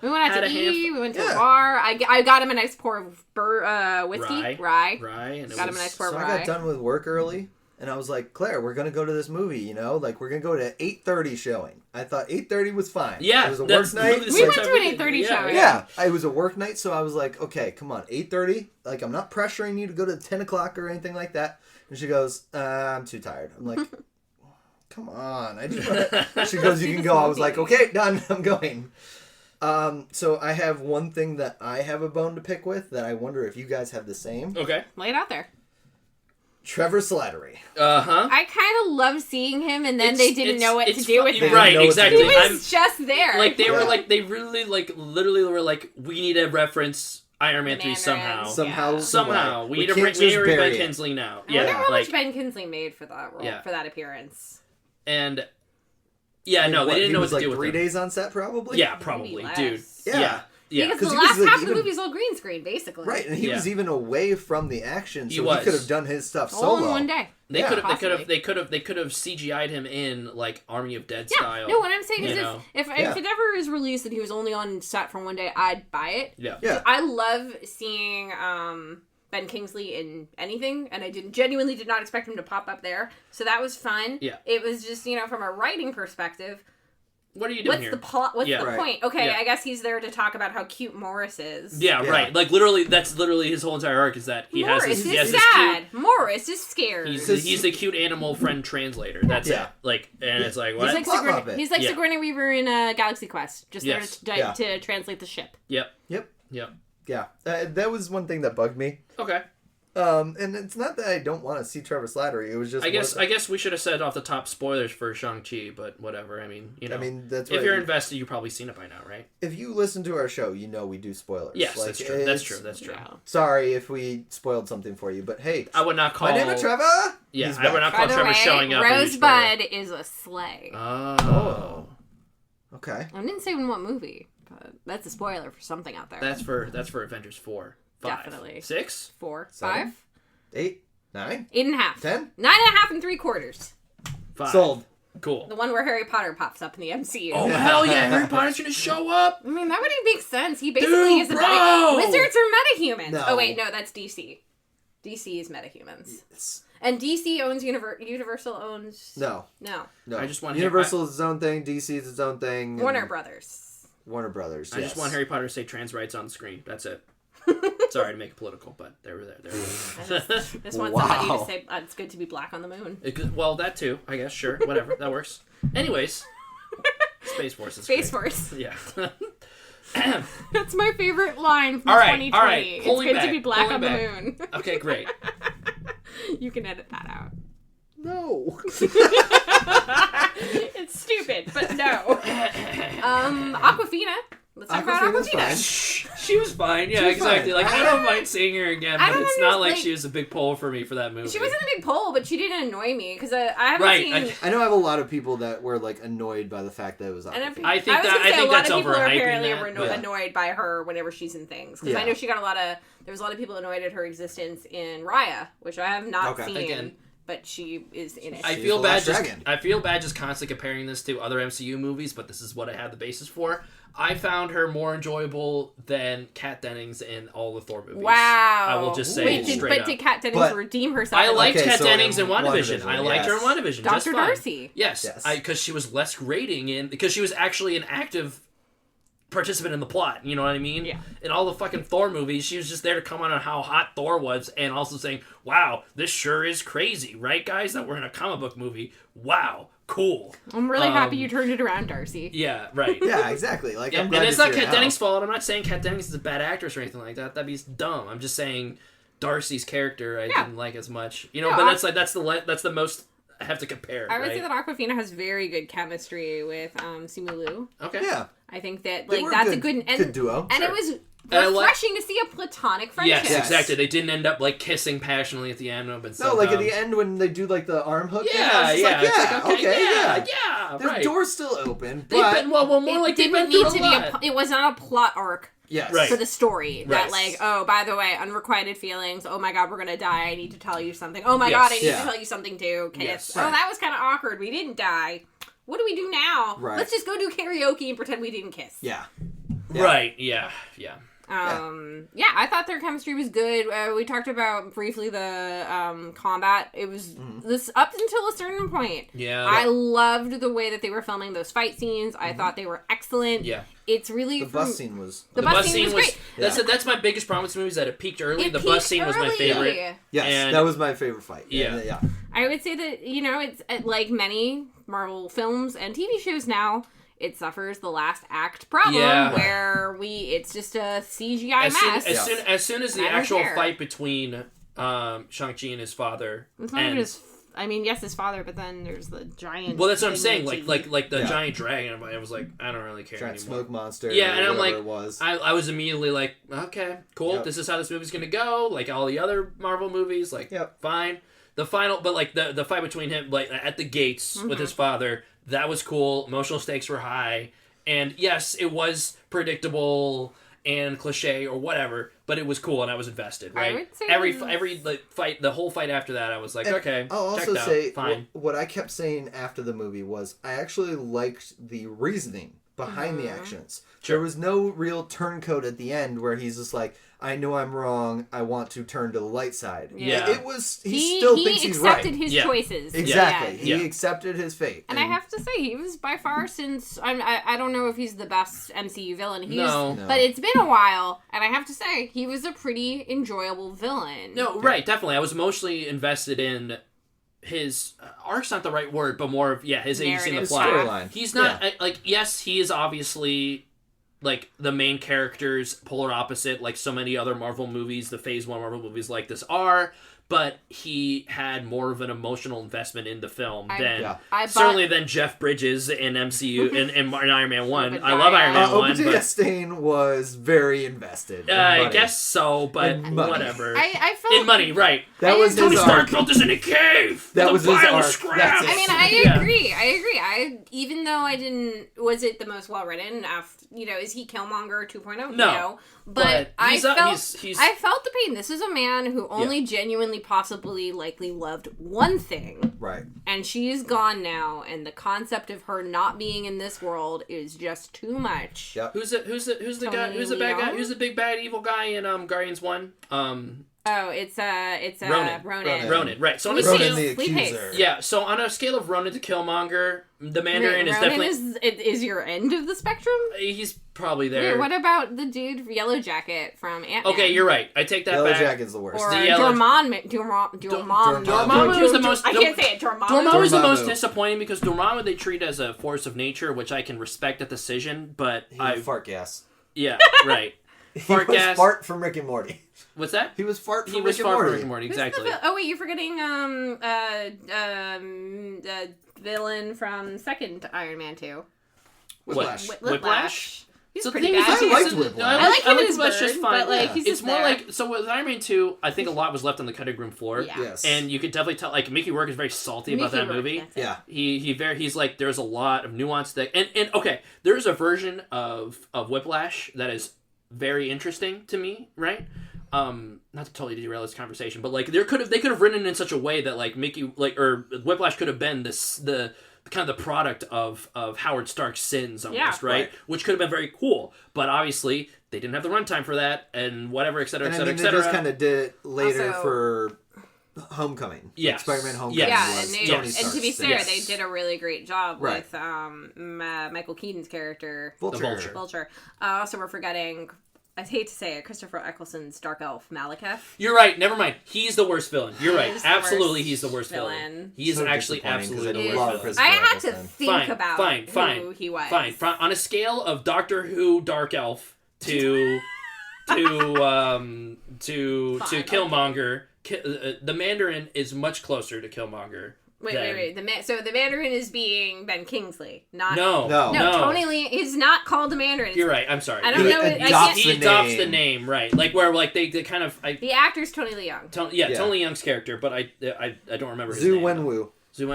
Speaker 3: We went out
Speaker 2: had
Speaker 3: to
Speaker 2: a
Speaker 3: eat,
Speaker 2: handful-
Speaker 3: we went to a bar. I got him a nice pour of whiskey. Rye.
Speaker 2: and it
Speaker 3: Got him a
Speaker 2: was-
Speaker 3: nice pour of
Speaker 1: So I
Speaker 3: rye.
Speaker 1: got done with work early, and I was like, Claire, we're going to go to this movie, like we're going to go to 8:30 showing. I thought 8:30 was fine.
Speaker 2: Yeah,
Speaker 1: It was a work
Speaker 2: that's
Speaker 1: night.
Speaker 2: literally the
Speaker 3: We
Speaker 2: same
Speaker 3: went
Speaker 2: time
Speaker 3: to an
Speaker 2: did.
Speaker 3: 8:30 show,
Speaker 1: Yeah, it was a work night, so I was like, okay, come on, 8:30. Like, I'm not pressuring you to go to 10 o'clock or anything like that. And she goes, I'm too tired. I'm like, come on. I just wanna... She goes, you can go. I was like, okay, done. I'm going. So I have one thing that I have a bone to pick with that I wonder if you guys have the same.
Speaker 2: Okay.
Speaker 3: Lay it out there.
Speaker 1: Trevor Slattery.
Speaker 2: Uh-huh.
Speaker 3: I kind of love seeing him, and then they didn't know what to do with him.
Speaker 2: Right,
Speaker 1: know what to
Speaker 2: exactly.
Speaker 1: do.
Speaker 3: He was just there.
Speaker 2: Like, they were
Speaker 1: Yeah.
Speaker 2: like, they really, like, literally were like, we need to reference Iron Man 3
Speaker 3: Mandarins.
Speaker 2: somehow.
Speaker 1: Somehow.
Speaker 2: Somehow.
Speaker 1: Right.
Speaker 2: We need to
Speaker 1: can't
Speaker 2: bring
Speaker 1: just
Speaker 2: Ben
Speaker 1: bury it.
Speaker 2: Kingsley now.
Speaker 3: I wonder how
Speaker 2: like,
Speaker 3: much Ben Kingsley made for that role,
Speaker 2: Yeah.
Speaker 3: for that appearance.
Speaker 2: and, yeah, no, they didn't know what to
Speaker 1: like
Speaker 2: do with
Speaker 1: 3
Speaker 2: him.
Speaker 1: days on set, probably?
Speaker 2: Yeah, probably,
Speaker 3: Maybe
Speaker 2: dude.
Speaker 3: less.
Speaker 2: Yeah. Yeah.
Speaker 3: Because
Speaker 1: 'Cause
Speaker 3: the
Speaker 1: he was,
Speaker 3: last
Speaker 1: like,
Speaker 3: half of the
Speaker 1: even-
Speaker 3: movie is all green screen, basically.
Speaker 1: Right, and he
Speaker 2: Yeah.
Speaker 1: was even away from the action,
Speaker 2: He
Speaker 1: so
Speaker 2: was.
Speaker 1: he could have done his stuff
Speaker 3: All
Speaker 1: solo.
Speaker 3: in one day.
Speaker 2: They
Speaker 1: Yeah,
Speaker 2: could have
Speaker 3: possibly.
Speaker 2: they could have CGI'd him in like Army of Dead
Speaker 3: Yeah.
Speaker 2: style.
Speaker 3: No, what I'm saying
Speaker 2: you
Speaker 3: is
Speaker 2: know?
Speaker 3: if
Speaker 1: Yeah.
Speaker 3: it ever is released and he was only on set for one day, I'd buy it.
Speaker 2: Yeah.
Speaker 1: Yeah.
Speaker 3: I love seeing Ben Kingsley in anything, and I genuinely did not expect him to pop up there. So that was fun.
Speaker 2: Yeah.
Speaker 3: It was just, from a writing perspective,
Speaker 2: What are you doing
Speaker 3: what's
Speaker 2: here?
Speaker 3: the plot? What's
Speaker 2: Yeah.
Speaker 3: the
Speaker 1: Right.
Speaker 3: point? Okay,
Speaker 2: Yeah.
Speaker 3: I guess he's there to talk about how cute Morris is.
Speaker 2: Yeah,
Speaker 1: Yeah.
Speaker 2: right. Like literally, that's literally his whole entire arc is that he
Speaker 3: Morris
Speaker 2: has this.
Speaker 3: is
Speaker 2: He has this
Speaker 3: sad. Morris is scared.
Speaker 2: he's the cute animal friend translator. That's
Speaker 1: Yeah.
Speaker 2: it. Like, and it's like what?
Speaker 3: He's like
Speaker 1: Plot
Speaker 3: Sigourney,
Speaker 1: Muppet.
Speaker 3: he's like
Speaker 2: Yeah.
Speaker 3: Sigourney Weaver in Galaxy Quest, just
Speaker 2: Yes.
Speaker 3: there
Speaker 1: Yeah.
Speaker 3: to translate the ship.
Speaker 2: Yep.
Speaker 1: Yep.
Speaker 2: Yep.
Speaker 1: Yeah. That was one thing that bugged me.
Speaker 2: Okay.
Speaker 1: And it's not that I don't want to see Trevor Slattery. It was just...
Speaker 2: I guess we should have said off the top spoilers for Shang-Chi, but whatever. I mean,
Speaker 1: that's
Speaker 2: if you're invested, you've probably seen it by now, right?
Speaker 1: If you listen to our show, you know we do spoilers.
Speaker 2: Yes, that's true. That's true.
Speaker 3: Yeah.
Speaker 1: Sorry if we spoiled something for you, but hey...
Speaker 2: I would not call...
Speaker 1: My name is Trevor!
Speaker 2: Yeah, I would not call Trevor showing up.
Speaker 3: Rosebud is a sleigh.
Speaker 2: Oh.
Speaker 1: Okay.
Speaker 3: I didn't say in what movie, but that's a spoiler for something out there.
Speaker 2: That's for Avengers 4. 5.
Speaker 3: Definitely.
Speaker 2: 6?
Speaker 3: 4.
Speaker 1: 7?
Speaker 3: 5?
Speaker 1: 8? 9?
Speaker 3: 8.5.
Speaker 1: 10?
Speaker 3: 9.5 3/4.
Speaker 2: 5.
Speaker 1: Sold.
Speaker 2: Cool.
Speaker 3: The one where Harry Potter pops up in the MCU.
Speaker 2: Oh, hell yeah, Harry Potter's gonna show up!
Speaker 3: I mean, that would make sense. He basically is a wizards are metahumans.
Speaker 1: No.
Speaker 3: Oh, wait, no, that's DC. DC is metahumans.
Speaker 1: Yes.
Speaker 3: And DC owns Universal owns...
Speaker 1: No.
Speaker 2: I just want
Speaker 1: Universal is its own thing, DC is its own thing.
Speaker 3: Warner Brothers.
Speaker 1: Yes.
Speaker 2: I just want Harry Potter to say trans rights on the screen. That's it. Sorry to make it political, but they were there.
Speaker 3: Just want somebody to say it's good to be black on the moon.
Speaker 2: Well, that too, I guess. Sure, whatever, that works. Anyways, Space Force is
Speaker 3: Space
Speaker 2: great.
Speaker 3: Force.
Speaker 2: Yeah.
Speaker 3: That's my favorite line from
Speaker 2: All
Speaker 3: 2020.
Speaker 2: right.
Speaker 3: It's good
Speaker 2: back,
Speaker 3: to be black on
Speaker 2: back.
Speaker 3: the moon.
Speaker 2: Okay, great.
Speaker 3: You can edit that out.
Speaker 1: No.
Speaker 3: It's stupid, but no. Aquafina. Let's talk about
Speaker 1: Aquafina's
Speaker 3: Aquafina.
Speaker 2: She was fine. Yeah,
Speaker 1: She was
Speaker 2: exactly.
Speaker 1: fine.
Speaker 2: Like I don't mind seeing her again,
Speaker 3: I
Speaker 2: but
Speaker 3: don't
Speaker 2: it's not like
Speaker 3: understand,
Speaker 2: she was a big pull for me for that movie.
Speaker 3: She wasn't a big poll, but she didn't annoy me because I haven't
Speaker 2: Right,
Speaker 3: seen.
Speaker 1: I know I have a lot of people that were like annoyed by the fact that it was
Speaker 3: And
Speaker 1: Aquafina.
Speaker 2: I think
Speaker 3: was gonna say,
Speaker 2: that's
Speaker 3: a lot of people
Speaker 2: overhyping
Speaker 3: apparently
Speaker 2: that,
Speaker 3: were
Speaker 2: but-
Speaker 3: annoyed by her whenever she's in things. Because I
Speaker 1: Yeah.
Speaker 3: know she got there was a lot of people annoyed at her existence in Raya, which I have not seen.
Speaker 2: Again.
Speaker 3: But she is in it.
Speaker 2: I
Speaker 1: She's
Speaker 2: feel
Speaker 1: the
Speaker 2: bad.
Speaker 1: last dragon.
Speaker 2: I feel bad just constantly comparing this to other MCU movies, but this is what I had the basis for. I found her more enjoyable than Kat Dennings in all the Thor movies.
Speaker 3: Wow.
Speaker 2: I will just say
Speaker 3: Wait,
Speaker 2: straight
Speaker 3: but
Speaker 2: up.
Speaker 3: did Kat Dennings
Speaker 1: But
Speaker 3: redeem herself?
Speaker 2: I liked
Speaker 1: Okay,
Speaker 2: Kat
Speaker 1: so
Speaker 2: Dennings in
Speaker 1: in
Speaker 2: WandaVision.
Speaker 1: WandaVision,
Speaker 2: I liked her in
Speaker 1: yes.
Speaker 2: WandaVision.
Speaker 3: Dr.
Speaker 2: Just fine.
Speaker 3: Darcy.
Speaker 2: Yes, because she was less grating because she was actually an active participant in the plot. You know what I mean?
Speaker 3: Yeah.
Speaker 2: In all the fucking Thor movies, she was just there to comment on how hot Thor was, and also saying, "Wow, this sure is crazy, right, guys? That we're in a comic book movie. Wow, cool."
Speaker 3: I'm really happy you turned it around, Darcy.
Speaker 2: Yeah, right.
Speaker 1: Yeah, exactly. Like,
Speaker 2: Yeah,
Speaker 1: I'm
Speaker 2: and
Speaker 1: glad
Speaker 2: it's
Speaker 1: to
Speaker 2: not
Speaker 1: see her
Speaker 2: Kat
Speaker 1: now.
Speaker 2: Dennings' fault. I'm not saying Kat Dennings is a bad actress or anything like that. That'd be dumb. I'm just saying Darcy's character I didn't like as much. You know,
Speaker 3: No,
Speaker 2: but that's the most I have to compare.
Speaker 3: I would
Speaker 2: right?
Speaker 3: say that Aquafina has very good chemistry with Simu Liu.
Speaker 2: Okay.
Speaker 1: Yeah.
Speaker 3: I think that
Speaker 1: They
Speaker 3: like
Speaker 1: were
Speaker 3: that's
Speaker 1: good-
Speaker 3: a good
Speaker 1: good duo.
Speaker 3: and
Speaker 1: Sure.
Speaker 3: it was
Speaker 2: I like-
Speaker 3: refreshing to see a platonic friendship.
Speaker 2: Yes, exactly. They didn't end up like kissing passionately at the end. But
Speaker 1: No, like at the end when they do like the arm hook. thing, I
Speaker 2: Yeah,
Speaker 1: was just
Speaker 2: yeah,
Speaker 1: like,
Speaker 2: it's
Speaker 1: yeah,
Speaker 2: like,
Speaker 1: okay, yeah.
Speaker 2: yeah.
Speaker 1: The
Speaker 2: Right.
Speaker 1: door's still open,
Speaker 2: They've
Speaker 1: but
Speaker 2: been more
Speaker 3: It
Speaker 2: like they've
Speaker 3: didn't
Speaker 2: been
Speaker 3: need
Speaker 2: through
Speaker 3: to
Speaker 2: a
Speaker 3: be
Speaker 2: lot.
Speaker 3: it was not a plot arc
Speaker 1: yes,
Speaker 2: Right.
Speaker 3: for the story that
Speaker 2: Right.
Speaker 3: like, oh, by the way, unrequited feelings. Oh my god, we're gonna die. I need to tell you something. Oh my
Speaker 2: Yes.
Speaker 3: god, I need
Speaker 1: Yeah.
Speaker 3: to tell you something too. Kiss.
Speaker 2: Yes.
Speaker 3: Oh, that was kind of awkward. We didn't die. What do we do now?
Speaker 1: Right.
Speaker 3: Let's just go do karaoke and pretend we didn't kiss.
Speaker 1: Yeah.
Speaker 2: Right. Yeah. Yeah.
Speaker 3: Yeah, I thought their chemistry was good. We talked about briefly the combat. It was this up until a certain point.
Speaker 2: Yeah.
Speaker 3: I loved the way that they were filming those fight scenes. I thought they were excellent.
Speaker 2: Yeah.
Speaker 3: It's really
Speaker 1: The bus scene was.
Speaker 3: the bus scene was great.
Speaker 2: That's my biggest problem with this movie is that it peaked early.
Speaker 3: It
Speaker 2: The bus
Speaker 3: peaked
Speaker 2: scene was my
Speaker 3: early.
Speaker 2: favorite.
Speaker 1: Yes,
Speaker 2: And-
Speaker 1: that was my favorite fight.
Speaker 2: Yeah.
Speaker 1: Yeah.
Speaker 3: I would say that it's like many Marvel films and TV shows now. It suffers the last act problem
Speaker 2: Yeah.
Speaker 3: where it's just a CGI
Speaker 2: As
Speaker 3: mess.
Speaker 2: soon as the
Speaker 3: I don't
Speaker 2: actual
Speaker 3: care.
Speaker 2: fight between Shang-Chi and his father
Speaker 3: It's not even
Speaker 2: and
Speaker 3: his. I mean, yes, his father, but then there's the giant.
Speaker 2: well, that's what I'm saying.
Speaker 3: thing
Speaker 2: Like the
Speaker 1: Yeah.
Speaker 2: giant dragon. I was like, I don't really care
Speaker 1: Giant
Speaker 2: anymore.
Speaker 1: smoke monster.
Speaker 2: Yeah, and I'm
Speaker 1: whatever
Speaker 2: like,
Speaker 1: it was.
Speaker 2: I was immediately like, okay, cool.
Speaker 1: Yep.
Speaker 2: This is how this movie's gonna go. Like all the other Marvel movies, like
Speaker 1: Yep.
Speaker 2: fine. The final, but like the fight between him, like at the gates with his father, that was cool. Emotional stakes were high, and yes, it was predictable and cliche or whatever, but it was cool and I was invested.
Speaker 3: I
Speaker 2: Right?
Speaker 3: would say
Speaker 2: every
Speaker 3: this-
Speaker 2: every like, fight, the whole fight after that, I was like,
Speaker 1: And
Speaker 2: okay.
Speaker 1: I'll also
Speaker 2: checked out,
Speaker 1: say
Speaker 2: fine.
Speaker 1: what I kept saying after the movie was I actually liked the reasoning behind the actions.
Speaker 2: Sure.
Speaker 1: There was no real turncoat at the end where he's just like, I know I'm wrong. I want to turn to the light side.
Speaker 2: Yeah.
Speaker 1: It was. He still thinks he's right.
Speaker 3: accepted his
Speaker 2: Yeah.
Speaker 3: choices.
Speaker 1: Exactly.
Speaker 3: Yeah.
Speaker 1: He
Speaker 2: Yeah.
Speaker 1: accepted his fate.
Speaker 3: And I have to say, he was by far since I don't know if he's the best MCU villain.
Speaker 2: No.
Speaker 3: But it's been a while, and I have to say, he was a pretty enjoyable villain.
Speaker 2: No, right, definitely. I was mostly invested in his arc's not the right word, but more of his agency in the
Speaker 3: Narrative
Speaker 2: plot.
Speaker 1: storyline.
Speaker 2: He's not like yes, he is obviously like the main character's polar opposite, like so many other Marvel movies, the Phase 1 Marvel movies like this are. But he had more of an emotional investment in the film than Jeff Bridges in MCU in Iron Man 1. I love Iron Man 1.
Speaker 1: Obadiah Stane was very invested.
Speaker 2: I guess so, but whatever.
Speaker 3: I felt
Speaker 2: in money, right?
Speaker 1: That was
Speaker 2: Tony
Speaker 1: his
Speaker 2: Stark
Speaker 1: arc.
Speaker 2: built this in a cave.
Speaker 1: That was his arc.
Speaker 2: Scraps.
Speaker 3: I mean, I agree. I even though I didn't. Was it the most well written? Is he Killmonger 2.0?
Speaker 2: No.
Speaker 3: But I felt the pain. This is a man who only genuinely, possibly, likely loved one thing.
Speaker 1: Right.
Speaker 3: And she's gone now, and the concept of her not being in this world is just too much.
Speaker 1: Yep.
Speaker 2: Who's the guy? Who's the bad guy? Who's the big bad evil guy in Guardians 1?
Speaker 3: It's
Speaker 2: Ronan. Ronan, right. So on a
Speaker 1: Ronan
Speaker 2: scale,
Speaker 1: the Accuser.
Speaker 2: Yeah, so on a scale of Ronan to Killmonger, the Mandarin is definitely...
Speaker 3: is your end of the spectrum?
Speaker 2: He's probably there.
Speaker 3: Wait, what about the dude Yellow Jacket from Ant-Man?
Speaker 2: Okay, you're right. I take that
Speaker 1: Yellow
Speaker 2: back.
Speaker 1: Jacket's the worst.
Speaker 3: Or
Speaker 2: Dormammu was the most...
Speaker 3: I can't say it.
Speaker 2: Dormammu was the most disappointing because Dormammu they treat as a force of nature, which I can respect that decision, but
Speaker 1: fart gas.
Speaker 2: Yeah, right.
Speaker 1: Fart gas. Fart from Rick and Morty.
Speaker 2: What's that?
Speaker 1: He was fart from Rick and Morty.
Speaker 2: Exactly.
Speaker 3: Wait, you're forgetting the villain from second Iron Man 2.
Speaker 1: Whiplash.
Speaker 3: He's
Speaker 2: so
Speaker 3: pretty
Speaker 2: the thing
Speaker 3: bad.
Speaker 1: I liked Whiplash.
Speaker 3: I like him as
Speaker 2: Whiplash just fine.
Speaker 3: but he's
Speaker 2: it's
Speaker 3: just
Speaker 2: more
Speaker 3: there.
Speaker 2: like so with Iron Man 2, I think a lot was left on the cutting room floor.
Speaker 3: Yeah.
Speaker 1: Yes.
Speaker 2: And you could definitely tell like Mickey Rourke is very salty about that movie.
Speaker 1: Yeah.
Speaker 2: He's like there's a lot of nuance that and okay, there's a version of Whiplash that is very interesting to me, right? Not to totally derail this conversation, but like they could have written it in such a way that like Mickey or Whiplash could have been the kind of the product of Howard Stark's sins almost, right? Which could have been very cool, but obviously they didn't have the runtime for that and whatever, et cetera, et cetera, et cetera.
Speaker 1: They just kind of did it later for Homecoming.
Speaker 2: Yes.
Speaker 1: Spider-Man Homecoming.
Speaker 3: Yeah,
Speaker 1: and
Speaker 3: to be fair, they did a really great job with Michael Keaton's character,
Speaker 1: Vulture.
Speaker 3: Also, we're forgetting. I hate to say it, Christopher Eccleston's Dark Elf, Malekith.
Speaker 2: You're right. Never mind. He's the worst villain. You're right. Absolutely, he's the worst villain. He is actually absolutely the worst villain.
Speaker 3: I had to think about who he was.
Speaker 2: Fine. On a scale of Doctor Who Dark Elf to Killmonger, the Mandarin is much closer to Killmonger.
Speaker 3: Wait. So the Mandarin is being Ben Kingsley, not...
Speaker 2: No.
Speaker 3: Tony Lee is not called the Mandarin.
Speaker 2: You're right. I'm sorry.
Speaker 3: I don't know.
Speaker 2: He adopts the name, right? Like where like they kind of...
Speaker 3: the actor's Tony Lee Young.
Speaker 2: Tony Lee Young's character, but I don't remember his
Speaker 1: name.
Speaker 2: Zhu Wenwu.
Speaker 1: Zhu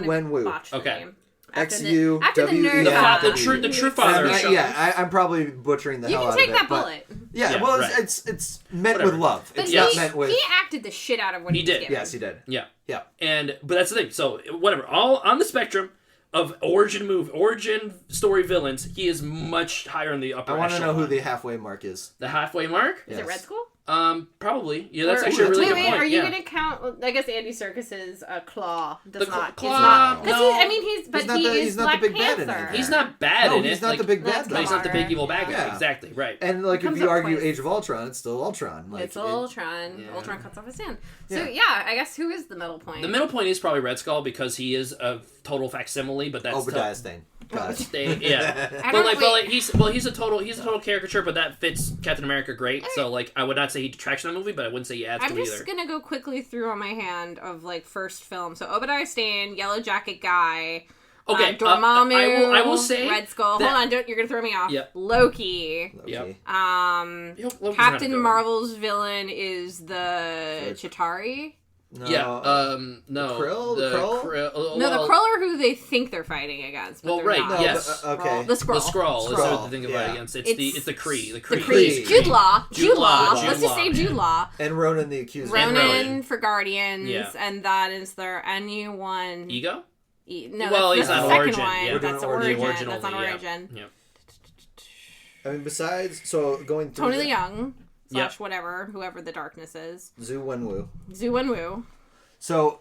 Speaker 1: Wenwu.
Speaker 2: Okay.
Speaker 1: XU
Speaker 3: after the nerd
Speaker 2: the true father.
Speaker 1: I'm probably butchering the hell out of it.
Speaker 3: You can take that bullet.
Speaker 1: It's meant with love.
Speaker 3: But
Speaker 1: it's not meant with...
Speaker 3: He acted the shit out of what he did.
Speaker 1: Yes, he did.
Speaker 2: Yeah. But that's the thing. So whatever, all on the spectrum of origin story villains, he is much higher in the upper.
Speaker 1: I want to know who the halfway mark is.
Speaker 2: The halfway mark?
Speaker 3: Is it Red Skull?
Speaker 2: Probably. Yeah, that's actually a really good point.
Speaker 3: Are you going to count? I guess Andy Serkis's Claw does not.
Speaker 2: Claw.
Speaker 3: He's not the big bad in it.
Speaker 2: He's not bad in it.
Speaker 1: He's not the big bad.
Speaker 2: He's not the big evil bad guy. Exactly right.
Speaker 1: And like if you argue Age of Ultron, it's still Ultron.
Speaker 3: It's Ultron. Yeah. Ultron cuts off his hand. So I guess who is the middle point?
Speaker 2: The middle point is probably Red Skull because he is a total facsimile, but that's
Speaker 1: Obadiah Stane.
Speaker 2: He's a total caricature, but that fits Captain America great. So like I would not say he detracts from the movie, but I wouldn't say he adds to it either.
Speaker 3: I'm just gonna go quickly through on my hand of like first film. So Obadiah Stane, Yellow Jacket guy.
Speaker 2: Okay,
Speaker 3: Dormammu.
Speaker 2: I will say
Speaker 3: Red Skull. Hold on, you're gonna throw me off.
Speaker 2: Yep.
Speaker 3: Loki.
Speaker 2: Yep.
Speaker 3: Captain Marvel's villain is the Chitauri.
Speaker 1: No.
Speaker 2: Yeah. No.
Speaker 1: Krill?
Speaker 2: The
Speaker 3: Krill are who they think they're fighting against. But
Speaker 2: right.
Speaker 3: not.
Speaker 2: Yes.
Speaker 1: Okay.
Speaker 3: The Skrull.
Speaker 2: The Skrull is what they think about against. It's the Kree. The Kree.
Speaker 3: Jude Law. Let's just say Jude Law.
Speaker 1: And Ronan the Accuser.
Speaker 3: Ronan for Guardians. Yeah. And that is their anyone.
Speaker 2: Ego?
Speaker 3: No,
Speaker 2: well,
Speaker 3: that's
Speaker 2: on
Speaker 3: the second
Speaker 2: Origin.
Speaker 3: one.
Speaker 2: Yeah.
Speaker 3: That's Origin. That's on Origin.
Speaker 2: Yeah.
Speaker 1: I mean, besides, going through
Speaker 3: Tony Lee Young / whoever the darkness is.
Speaker 1: Zhu
Speaker 3: Wenwu.
Speaker 1: So,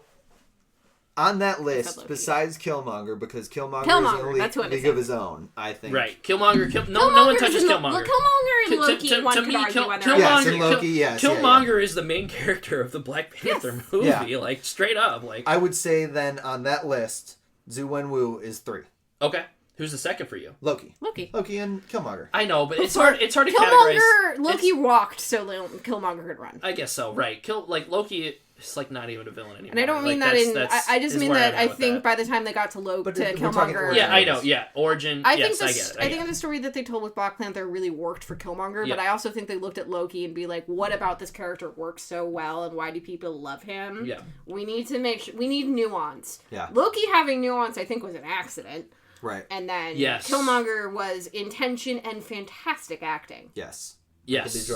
Speaker 1: on that list, besides Killmonger, because Killmonger is in a league of his own, I think.
Speaker 2: Right. Killmonger. No one touches Killmonger.
Speaker 3: Killmonger and Loki, one could argue whether or not.
Speaker 2: Killmonger is the main character of the Black Panther movie. Yeah. Like, straight up. Like
Speaker 1: I would say then, on that list, Zhu Wenwu is 3.
Speaker 2: Okay. Who's the second for you?
Speaker 1: Loki and Killmonger.
Speaker 2: I know, but it's hard to categorize.
Speaker 3: Loki walked so Killmonger could run.
Speaker 2: I guess so, right. Loki is like not even a villain anymore.
Speaker 3: And I don't mean that I just mean that I think by the time they got to Killmonger...
Speaker 2: Yeah, I know, yeah. Origin, I get it.
Speaker 3: I think the story that they told with Black Panther really worked for Killmonger, but I also think they looked at Loki and be like, what about this character works so well, and why do people love him?
Speaker 2: Yeah.
Speaker 3: We need to we need nuance.
Speaker 1: Yeah.
Speaker 3: Loki having nuance, I think, was an accident.
Speaker 1: Right.
Speaker 3: And then Killmonger was intention and fantastic acting.
Speaker 1: Yes.
Speaker 2: Yes.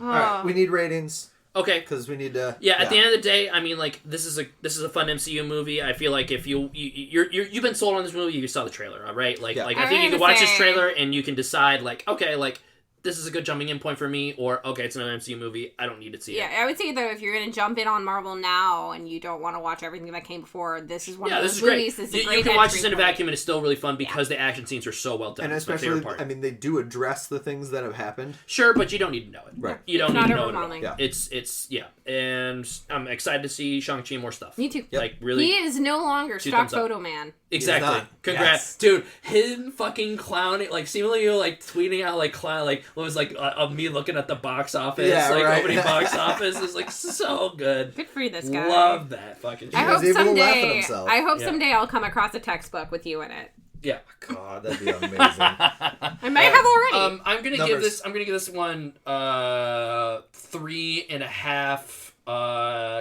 Speaker 1: All right, we need ratings.
Speaker 2: Okay.
Speaker 1: Because we need to...
Speaker 2: Yeah, at the end of the day, I mean, like, this is a fun MCU movie. I feel like if you've been sold on this movie, you saw the trailer, all right? Like, I think you can watch this trailer and you can decide, like, okay, like, this is a good jumping in point for me, or, okay, it's another MCU movie, I don't need to see it.
Speaker 3: Yeah, I would say, though, if you're going to jump in on Marvel now and you don't want to watch everything that came before, this is one of those movies.
Speaker 2: This is great. You can watch this in a vacuum and it's still really fun because the action scenes are so well done.
Speaker 1: And especially, I mean, they do address the things that have happened.
Speaker 2: Sure, but you don't need to know it.
Speaker 1: Right.
Speaker 2: You don't need to know it at all.
Speaker 1: Yeah.
Speaker 2: It's and I'm excited to see Shang-Chi more stuff.
Speaker 3: Me too.
Speaker 2: Yep. Like, really.
Speaker 3: He is no longer stock photo man.
Speaker 2: Exactly. Congrats. Yes. Dude, him fucking clowning, like, seemingly, like, tweeting out, like, what was, like, of me looking at the box office, opening box office is, like, so good.
Speaker 3: Good for you, this guy.
Speaker 2: Love that fucking shit.
Speaker 3: I hope someday I'll come across a textbook with you in it.
Speaker 2: Yeah.
Speaker 1: God, that'd be amazing.
Speaker 3: I might have already.
Speaker 2: I'm gonna give this one 3.5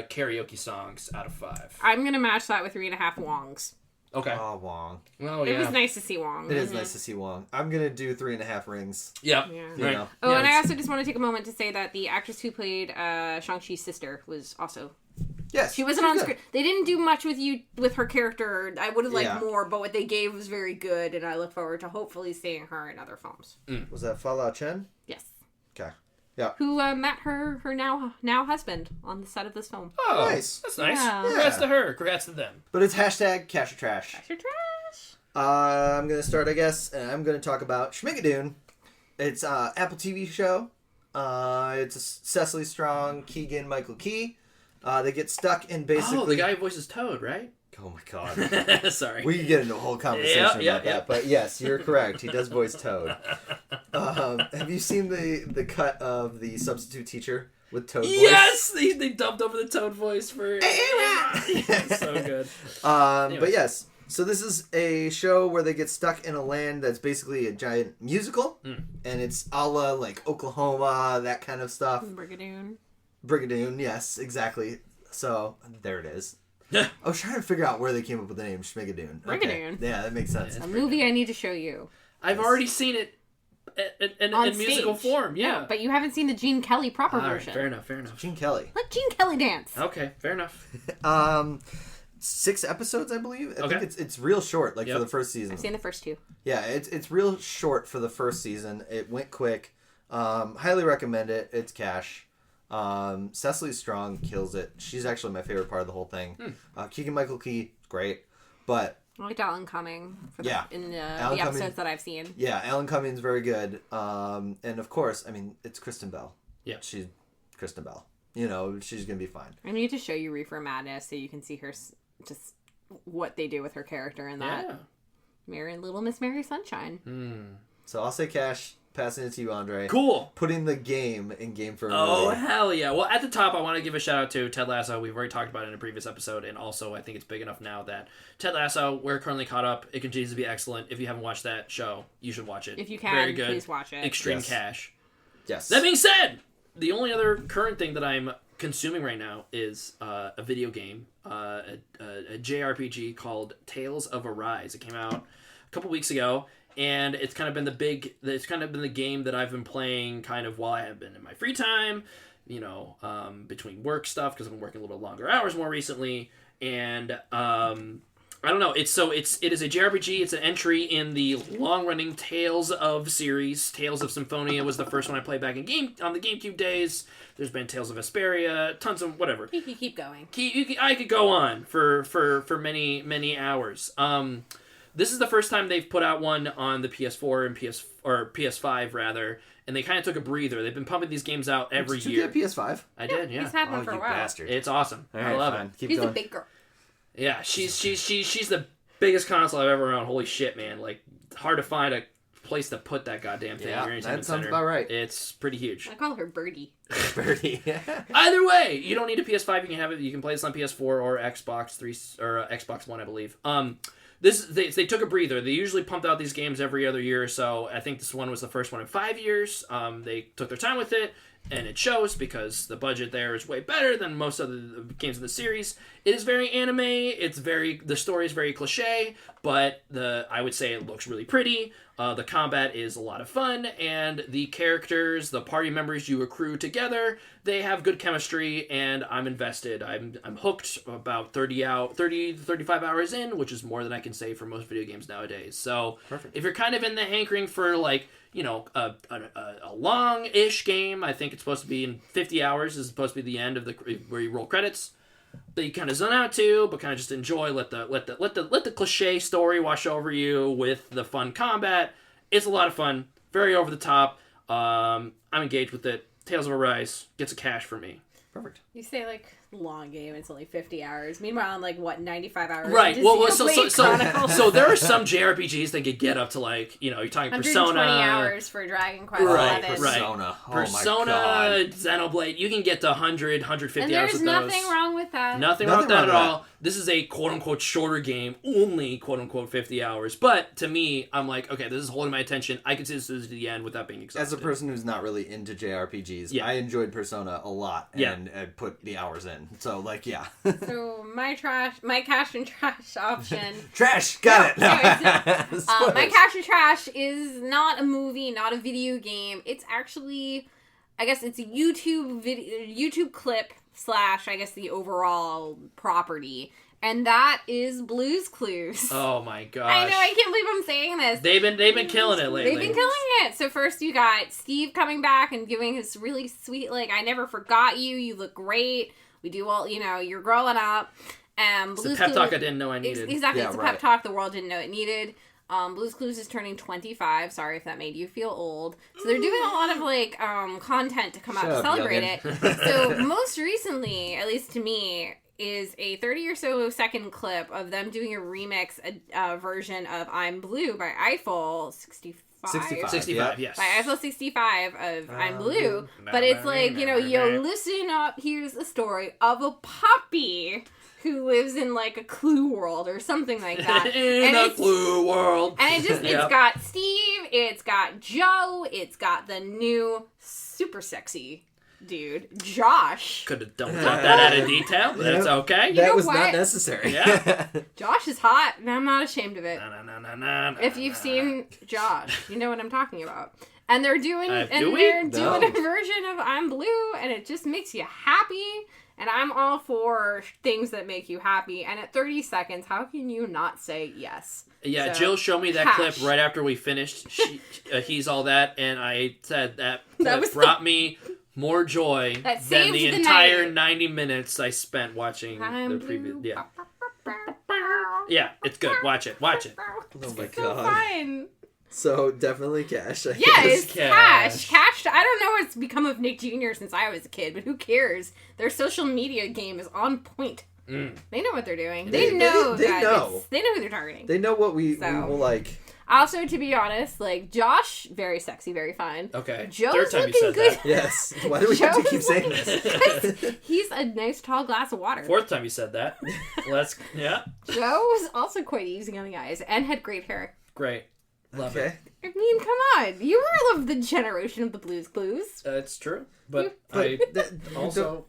Speaker 2: karaoke songs out of 5.
Speaker 3: I'm gonna match that with 3.5 Wongs.
Speaker 2: Okay.
Speaker 1: Oh, Wong.
Speaker 2: Oh, yeah.
Speaker 3: It was nice to see Wong.
Speaker 1: It is nice to see Wong. I'm gonna do 3.5 rings.
Speaker 2: Yep.
Speaker 3: Yeah.
Speaker 1: You know.
Speaker 3: Oh, and I also just want to take a moment to say that the actress who played Shang-Chi's sister was also...
Speaker 1: Yes.
Speaker 3: She wasn't on screen. They didn't do much with her character. I would have liked more, but what they gave was very good, and I look forward to hopefully seeing her in other films.
Speaker 1: Was that Fa Lao Chen?
Speaker 3: Yes.
Speaker 1: Okay. Yeah.
Speaker 3: Who met her now husband on the set of this film.
Speaker 2: Oh,
Speaker 1: nice.
Speaker 2: That's nice.
Speaker 3: Yeah.
Speaker 2: Congrats to her. Congrats to them.
Speaker 1: But it's hashtag Cash or Trash.
Speaker 3: Cash or Trash.
Speaker 1: I'm going to start, I guess, and I'm going to talk about Schmigadoon. It's an Apple TV show. It's Cecily Strong, Keegan Michael Key. They get stuck in basically...
Speaker 2: Oh, the guy who voices Toad, right?
Speaker 1: Oh my god.
Speaker 2: Sorry.
Speaker 1: We could get into a whole conversation about that. But yes, you're correct. He does voice Toad. Have you seen the cut of the substitute teacher with Toad voice?
Speaker 2: Yes! They dubbed over the Toad voice for... It's so good.
Speaker 1: But yes, so this is a show where they get stuck in a land that's basically a giant musical. And it's a la like Oklahoma, that kind of stuff. Brigadoon, yes, exactly. So, there it is. I was trying to figure out where they came up with the name Schmigadoon.
Speaker 3: Brigadoon.
Speaker 1: Okay. Yeah, that makes sense.
Speaker 3: A movie I need to show you.
Speaker 2: I've already seen it in musical form, yeah.
Speaker 3: But you haven't seen the Gene Kelly proper version.
Speaker 2: Fair enough.
Speaker 1: Gene Kelly.
Speaker 3: Let Gene Kelly dance.
Speaker 2: Okay, fair enough.
Speaker 1: 6 episodes, I believe. I think it's real short, like for the first season.
Speaker 3: I've seen the first 2.
Speaker 1: Yeah, it's real short for the first season. It went quick. Highly recommend it. It's cash. Cecily Strong kills it. She's actually my favorite part of the whole thing. Keegan Michael Key, great. But
Speaker 3: I liked Alan Cumming in the episodes that I've seen.
Speaker 1: Yeah, Alan Cumming's very good. And of course, I mean, it's Kristen Bell.
Speaker 2: Yeah.
Speaker 1: She's Kristen Bell. You know, she's going to be fine.
Speaker 3: I need to show you Reefer Madness so you can see her, just what they do with her character in that. Yeah. Little Miss Mary Sunshine.
Speaker 1: So I'll say cash. Passing it to you, Andre.
Speaker 2: Cool.
Speaker 1: Putting the game in Game for a
Speaker 2: Oh,
Speaker 1: movie.
Speaker 2: hell yeah. Well, at the top, I want to give a shout out to Ted Lasso. We've already talked about it in a previous episode, and also I think it's big enough now that Ted Lasso, we're currently caught up. It continues to be excellent. If you haven't watched that show, you should watch it.
Speaker 3: If you can,
Speaker 2: very good.
Speaker 3: Please watch it.
Speaker 2: Extreme cash.
Speaker 1: Yes.
Speaker 2: That being said, the only other current thing that I'm consuming right now is a video game, a JRPG called Tales of Arise. It came out a couple weeks ago. And it's kind of been the game that I've been playing kind of while I have been in my free time, you know, between work stuff, because I've been working a little longer hours more recently. And I don't know. It is a JRPG. It's an entry in the long-running Tales of series. Tales of Symphonia was the first one I played back on the GameCube days. There's been Tales of Vesperia, tons of whatever.
Speaker 3: You can keep going.
Speaker 2: I could go on for many, many hours. This is the first time they've put out one on the PS4 and PS5 rather, and they kind of took a breather. They've been pumping these games out every year.
Speaker 1: Did you get PS5?
Speaker 2: I did, yeah.
Speaker 3: He's had one for a while.
Speaker 1: Bastard.
Speaker 2: It's awesome. I love it.
Speaker 1: Keep
Speaker 3: She's
Speaker 1: going.
Speaker 3: a big girl.
Speaker 2: Yeah, she's the biggest console I've ever owned. Holy shit, man! Like, hard to find a place to put that goddamn thing.
Speaker 1: Yeah, that sounds about right.
Speaker 2: It's pretty huge.
Speaker 3: I call her Birdie.
Speaker 1: Birdie.
Speaker 2: Either way, you don't need a PS5. You can have it. You can play this on PS4 or Xbox 3 or Xbox One, I believe. They took a breather. They usually pumped out these games every other year or so. I think this one was the first one in 5 years. They took their time with it, and it shows because the budget there is way better than most of the games in the series. It is very anime. The story is very cliche, but I would say it looks really pretty. The combat is a lot of fun, and the characters, the party members you accrue together, they have good chemistry, and I'm invested. I'm hooked about 30 to 35 hours in, which is more than I can say for most video games nowadays. So Perfect. If you're kind of in the hankering for, like, you know, a long-ish game, I think it's supposed to be in 50 hours is supposed to be the end of where you roll credits. That you kind of zone out to, but kind of just enjoy. Let the cliche story wash over you with the fun combat. It's a lot of fun, very over the top. I'm engaged with it. Tales of Arise gets a cash for me.
Speaker 1: Perfect.
Speaker 3: You say, like, long game, it's only 50 hours. Meanwhile, I'm like, what, 95 hours?
Speaker 2: Right. Well, so there are some JRPGs that could get up to, like, you know, you're talking Persona.
Speaker 3: 120 hours for Dragon Quest
Speaker 2: right,
Speaker 3: 11.
Speaker 1: Persona. Oh
Speaker 2: Persona,
Speaker 1: my God.
Speaker 2: Xenoblade. You can get to 100, 150
Speaker 3: and
Speaker 2: hours with those.
Speaker 3: there's nothing wrong with that.
Speaker 2: Nothing wrong with that at all. This is a quote-unquote shorter game, only quote-unquote 50 hours. But to me, I'm like, okay, this is holding my attention. I can see this to the end without being exhausted.
Speaker 1: As a person who's not really into JRPGs, I enjoyed Persona a lot and put the hours in. So, like, yeah.
Speaker 3: So, my cash and trash option.
Speaker 1: Trash! Got it!
Speaker 3: My cash and trash is not a movie, not a video game. It's actually, I guess it's a YouTube clip / I guess the overall property. And that is Blue's Clues.
Speaker 2: Oh my gosh.
Speaker 3: I know, I can't believe I'm saying this.
Speaker 2: They've been killing it lately.
Speaker 3: They've been killing it. So first you got Steve coming back and giving his really sweet, like, I never forgot you. You look great. We do all, you know, you're growing up.
Speaker 2: It's a pep talk I didn't know I needed.
Speaker 3: Exactly. It's a pep talk the world didn't know it needed. Blue's Clues is turning 25. Sorry if that made you feel old. So they're doing a lot of, like, content to come out to celebrate it. So most recently, at least to me, is a 30 or so second clip of them doing a remix version of I'm Blue by Eiffel 65.
Speaker 2: 65, yes.
Speaker 3: By Eiffel 65 of I'm Blue. But it's like, you know, yo, listen up. Here's a story of a puppy who lives in, like, a Clue world or something like that.
Speaker 2: in a Clue world.
Speaker 3: And it's got Steve, it's got Joe, it's got the new super sexy dude, Josh.
Speaker 2: Could have dumped that out of detail, but it's okay.
Speaker 1: That was not necessary.
Speaker 2: Yeah.
Speaker 3: Josh is hot, and I'm not ashamed of it. If you've
Speaker 2: seen
Speaker 3: Josh, you know what I'm talking about. And they're doing a version of I'm Blue, and it just makes you happy. And I'm all for things that make you happy. And at 30 seconds, how can you not say yes?
Speaker 2: Yeah, so, Jill showed me that clip right after we finished. He's all that, and I said that brought me more joy than the entire 90 minutes I spent watching the previous. Yeah. Yeah, it's good. Watch it.
Speaker 1: Oh my God.
Speaker 3: So fun.
Speaker 1: So definitely cash.
Speaker 3: It's cash. Cash. I don't know what's become of Nick Jr. since I was a kid, but who cares? Their social media game is on point. They know what they're doing. They know who they're targeting.
Speaker 1: They know what we will like.
Speaker 3: Also, to be honest, like, Josh, very sexy, very fine.
Speaker 2: Okay.
Speaker 3: Joe's looking good.
Speaker 1: That. Yes. Why do we have to keep saying this?
Speaker 3: He's a nice tall glass of water.
Speaker 2: Fourth time you said that.
Speaker 3: Joe was also quite easy on the eyes and had great hair.
Speaker 2: Great. Love it.
Speaker 3: I mean, come on. You were of the generation of the Blues Clues.
Speaker 2: It's true. But I also...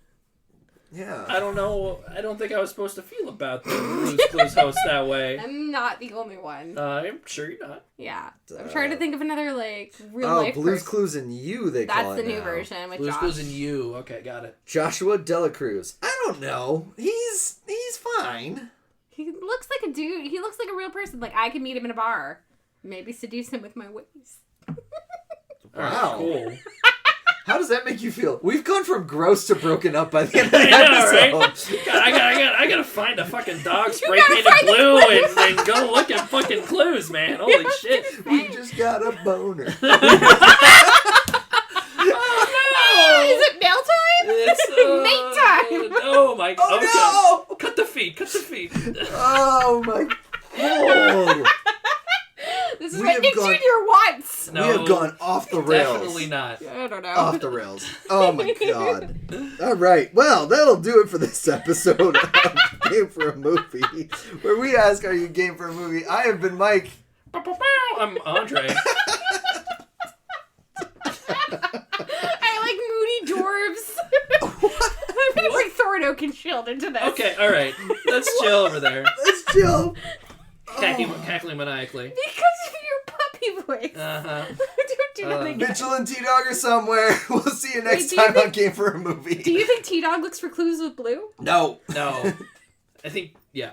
Speaker 1: Yeah.
Speaker 2: I don't know. I don't think I was supposed to feel about the Blues Clues host that way.
Speaker 3: I'm not the only one.
Speaker 2: I'm sure you're not.
Speaker 3: Yeah. I'm trying to think of another, like, real life
Speaker 1: Blues Clues and You, they call it
Speaker 3: That's the new
Speaker 1: now.
Speaker 3: version with
Speaker 2: Blues
Speaker 3: Josh.
Speaker 2: Clues and You. Okay, got it.
Speaker 1: Joshua Delacruz. I don't know. He's fine.
Speaker 3: He looks like a dude. He looks like a real person. Like, I could meet him in a bar. Maybe seduce him with my ways.
Speaker 1: Wow.
Speaker 2: Cool.
Speaker 1: How does that make you feel? We've gone from gross to broken up by the end of the episode.
Speaker 2: Right? God, I gotta find a fucking dog spray painted blue and go look at fucking clues, man. Holy shit.
Speaker 1: We just got a boner.
Speaker 3: Oh no! Is it mail time?
Speaker 2: It's
Speaker 3: mate time.
Speaker 2: Oh my god.
Speaker 1: Oh no!
Speaker 2: Cut the feed.
Speaker 1: Oh my. Oh the rails.
Speaker 2: Definitely not.
Speaker 3: I don't know.
Speaker 1: Off the rails. Oh my god. All right. Well, that'll do it for this episode of Game for a Movie, where we ask, are you game for a movie? I have been Mike.
Speaker 2: I'm Andre.
Speaker 3: I like moody dwarves. I'm gonna bring Thornok and Shield into this.
Speaker 2: Okay, alright. Let's chill over there.
Speaker 1: Let's chill.
Speaker 2: Cackling maniacally.
Speaker 3: Because of your puppy voice.
Speaker 2: Uh-huh.
Speaker 3: Don't do that again.
Speaker 1: Mitchell and T-Dog are somewhere. We'll see you next
Speaker 3: do you
Speaker 1: time on
Speaker 3: think-
Speaker 1: Game for a Movie.
Speaker 3: Do you think T-Dog looks for clues with blue?
Speaker 1: No.
Speaker 2: No. I think, yeah.